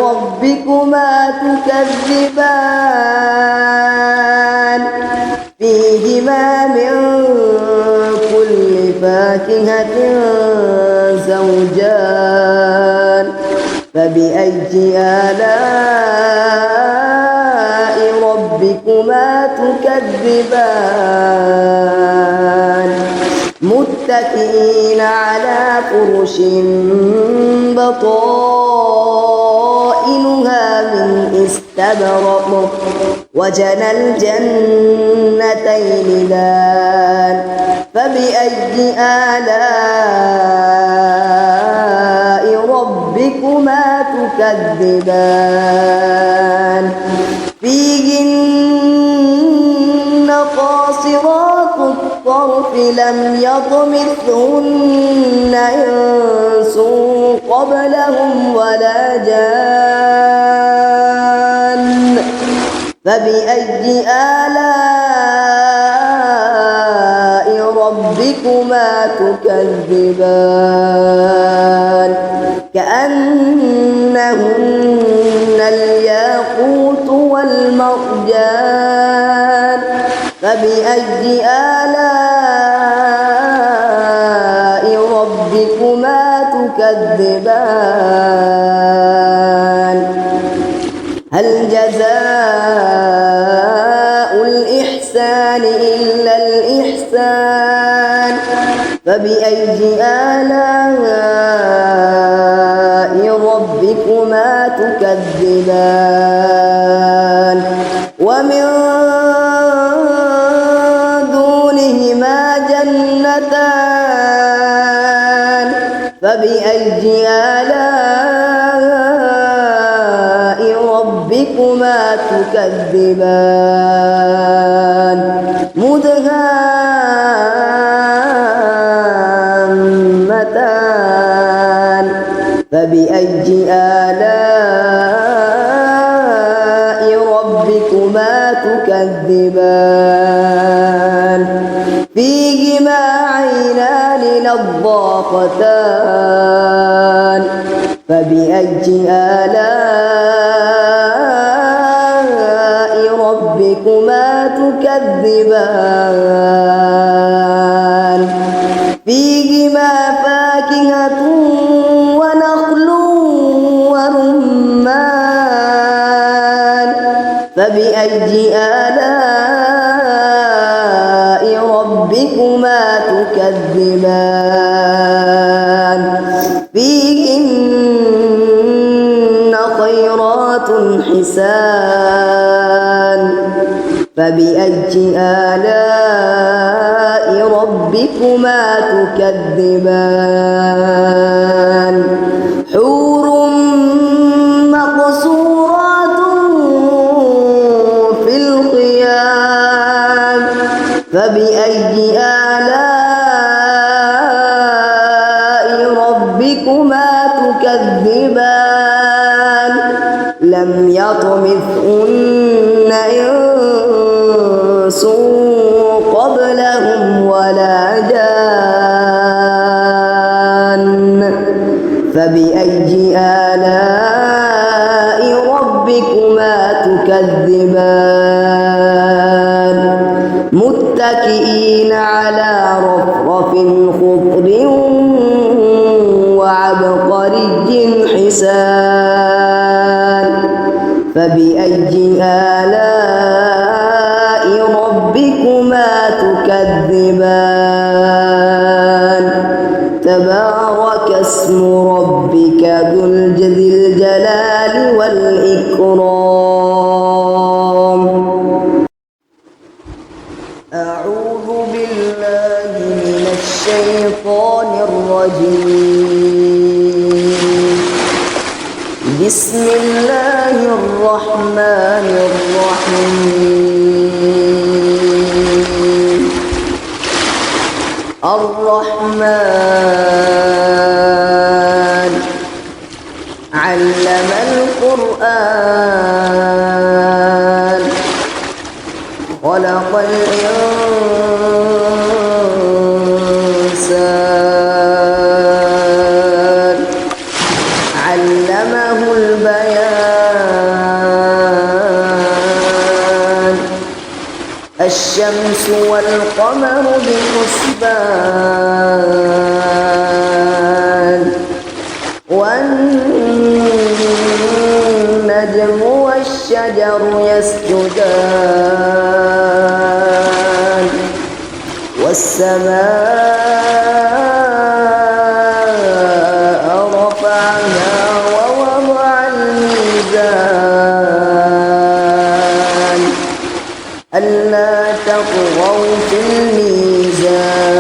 Speaker 1: ربكما تكذبان فيهما من كل فاكهة زوجان فبأي آلاء ربكما تكذبان متكئين على فرش بطائنها من واستبرق وجنى الجنتين دان فبأي آلاء ربكما تكذبان فيهن قاصرات الطرف لم يطمثهن إنس قبلهم ولا جان فبأي آلاء ربكما تكذبان كأنهن الياقوت والمرجان فبأي آلاء ربكما تكذبان هل جزاء الإحسان إلا الإحسان فبأي آلاء ربكما تكذبان ومن دونهما جنتان فبأي آلاء ربكما تكذبان مدهامتان فبأي آلاء ربكما تكذبان فيهما عينان نضاختان فبأي آلاء ربكما تكذبان فيهما فاكهة ونخل ورمان فبأي آلاء ربكما تكذبان فيهن خيرات حسان فبأي آلاء ربكما تكذبان حور مقصورات في الخيام فبأي آلاء ربكما تكذبان لم يطمثهن إنس قبلهم ولا جان فبأي آلاء ربكما تكذبان متكئين على رفرف خضر وعبقري حسان فبأي آلاء ربكما تكذبان تبارك اسم ربك ذو الجلال والإكرام أعوذ بالله من الشيطان الرجيم بسم الله الرحمن الرحيم الرحمن علم القرآن خلق الإنسان علمه البيان الشمس والقمر بحسبان والنجم والشجر يسجدان والسماء رفعها ووضع الميزان ألا تطغوا في الميزان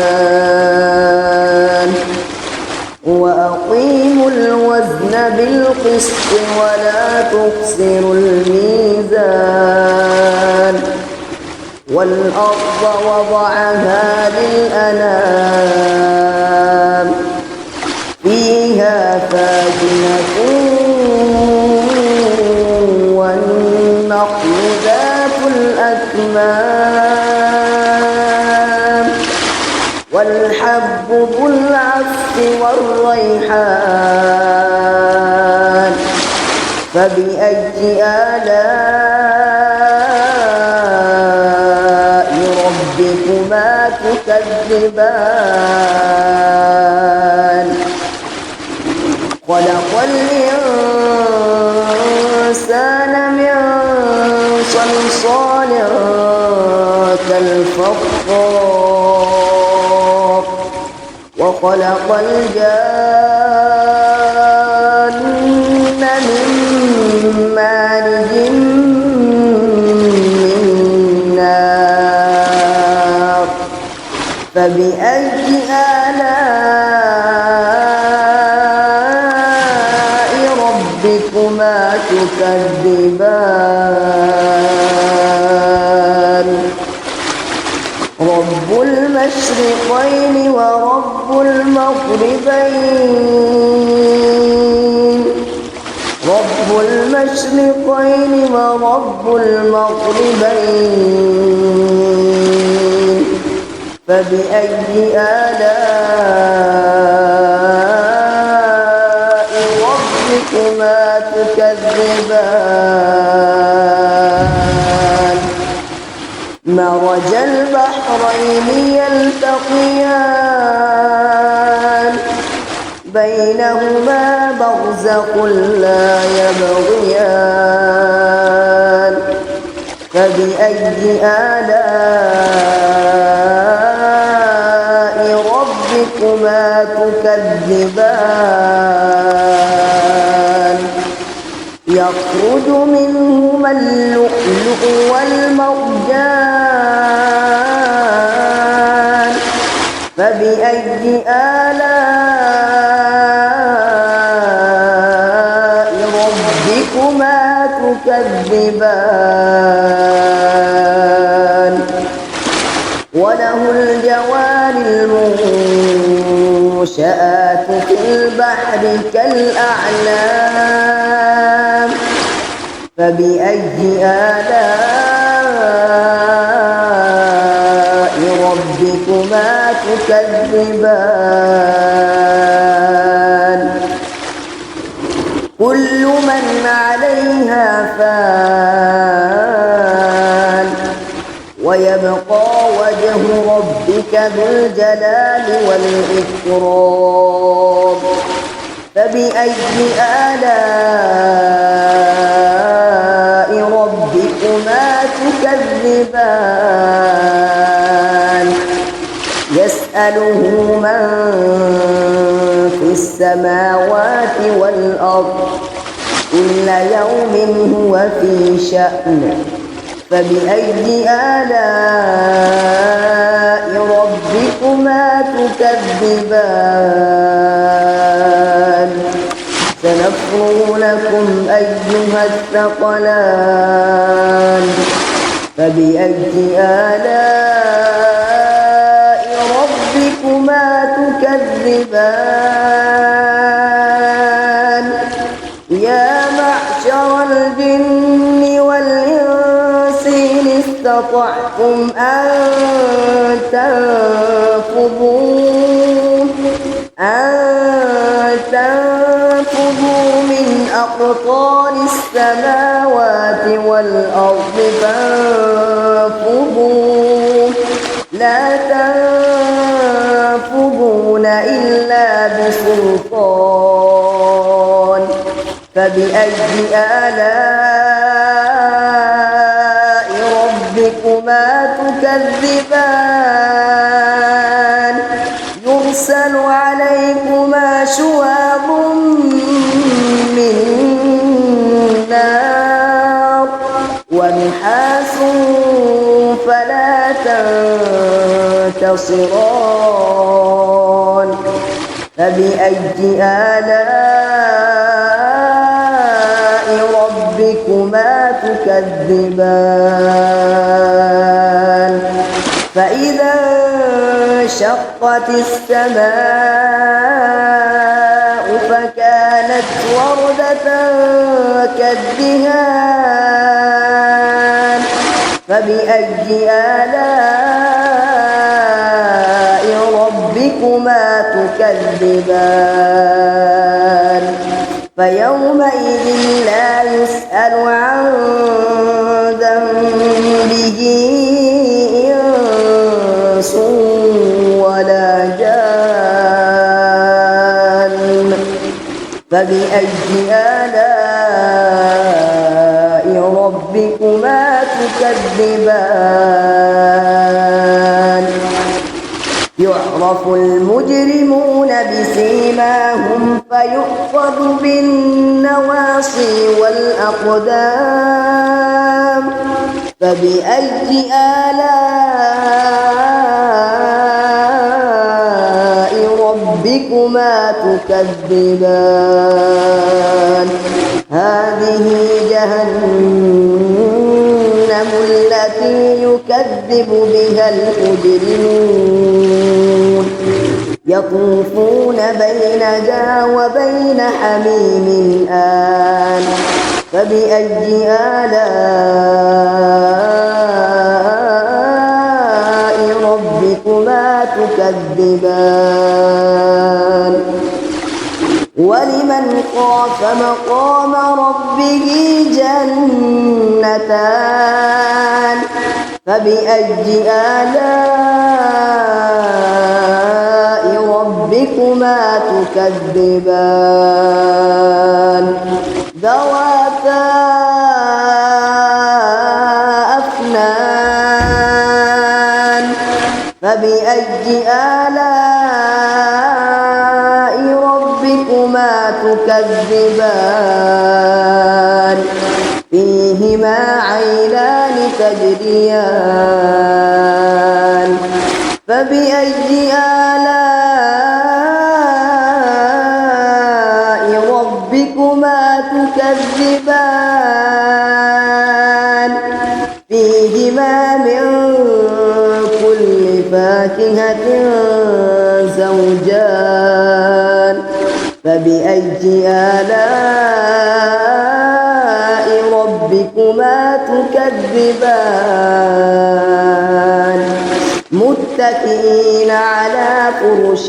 Speaker 1: وأقيموا الوزن بالقسط ولا تخسروا الميزان والأرض وضعها للأنام فيها فاكهة والنخل ذات الأكمام والحب ذو العصف والريحان فبأي آلاء ربكما تكذبان خلق الإنسان من صلصال كالفخار وخلق الجان من مارج من نار فبأي آلاء ربكما تكذبان رب المشرقين ورب المغربين رب المشرقين ورب المغربين فبأي آلاء ربكما تكذبان مرج البحرين يلتقيان بينهما برزخ لا يبغيان فبأي آلاء ربكما تكذبان يخرج منهما اللؤلؤ والمرجان فبأي آلاء ربكما تكذبان وله الجوار المنشآت في البحر كالأعلام فبأي آلاء ربكما تكذبان كل من عليها فان ويبقى وجه ربك ذو الجلال والإكرام فبأي آلاء ربكما تكذبان يسأله من في السماوات والأرض كل يوم هو في شأن فبأي آلاء ربكما تكذبان سنفرغ لكم أيها الثقلان فبأي آلاء ربكما تكذبان يا معشر الجن والإنس إن استطعتم أن تنفذوا من أقطار السماوات والأرض فانفذوا لا تنفذون إلا بسلطان فبأي آلاء ربكما تكذبان يرسل عليكما شواظ من نار ونحاس فلا تنتصران فبأي آلاء ربكما تكذبان فإذا انشقت السماء فكانت وردة كالدهان فبأي آلاء ربكما تكذبان فيومئذ لا يسأل عن ذنبه إنس ولا جان فبأي آلاء ربكما تكذبان يعرف المجرمون بسيماهم فيؤخذ بالنواصي والأقدام فبأي آلاء ربكما تكذبان هذه جهنم التي يكذب بها المجرمون يطوفون بينها وبين حميم آن فبأي آلاء ربكما تكذبان ولمن خاف مقام ربه جنتان فبأي آلاء ربكما تكذبان ذواتا أفنان فبأي آلاء ربكما تكذبان فيهما عينان تجريان فبأي آلاء ربكما تكذبان فيهما من كل فاكهة زوجان فبأي آلاء ربكما تكذبان متكئين على فرش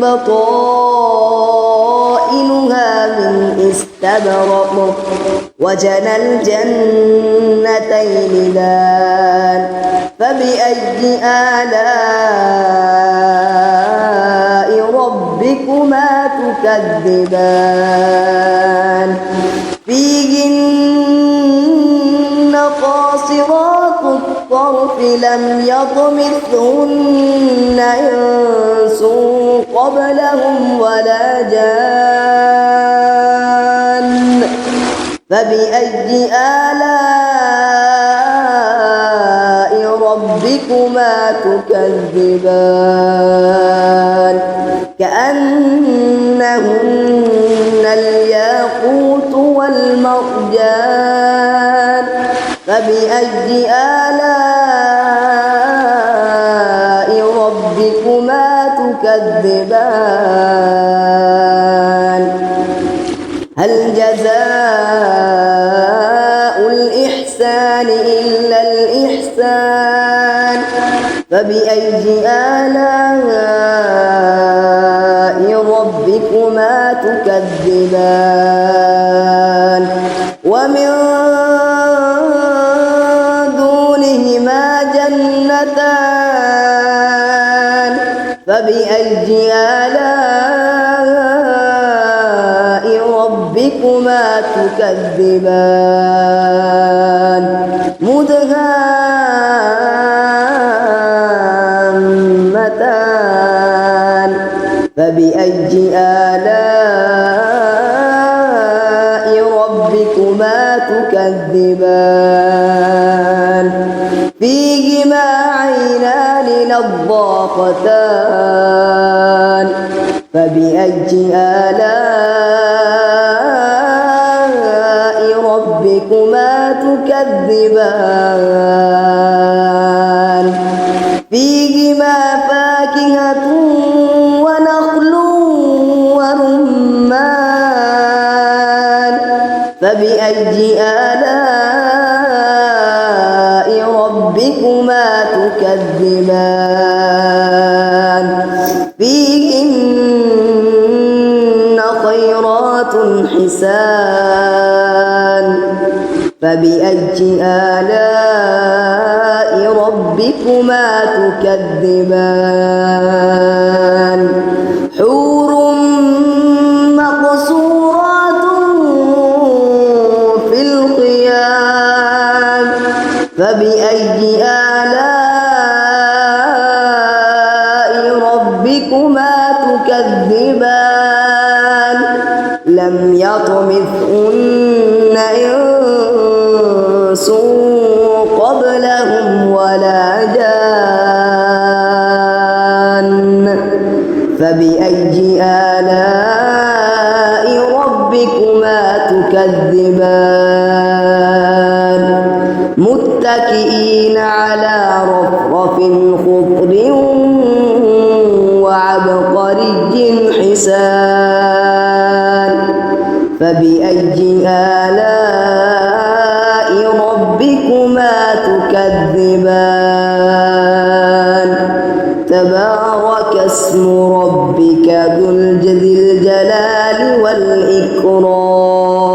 Speaker 1: بطائنها من استبرق وجنى الجنتين دان فبأي آلاء ربكما تكذبان فيهن قاصرات الطرف لم يطمثهن إنس قبلهم ولا جان فبأي آلاء ربكما تكذبان كأنهن الياقوت والمرجان فبأي آلاء ربكما تكذبان هل جزاء الإحسان إلا الإحسان فبأي آلاء ربكما تكذبان ومن دونهما جنتان فبأي آلاء ربكما تكذبان مدهامتان فبأي آلاء ربكما تكذبان فيهما عينان نضاختان فبأي آلاء ربكما تكذبان فيهما فاكهة ونخل ورمان فبأي آلاء ربكما تكذبان فيهن خيرات حسان فبأي آلاء ربكما تكذبان حور مقصورات في الخيام فبأي آلاء ربكما تكذبان لم يطمثهن إنس قبلهم ولا جان فبأي آلاء ربكما تكذبان متكئين على رفرف خضر وعبقري حسان فبأي آلاء ربكما تكذبان تبارك اسم ربك ذو الجلال والإكرام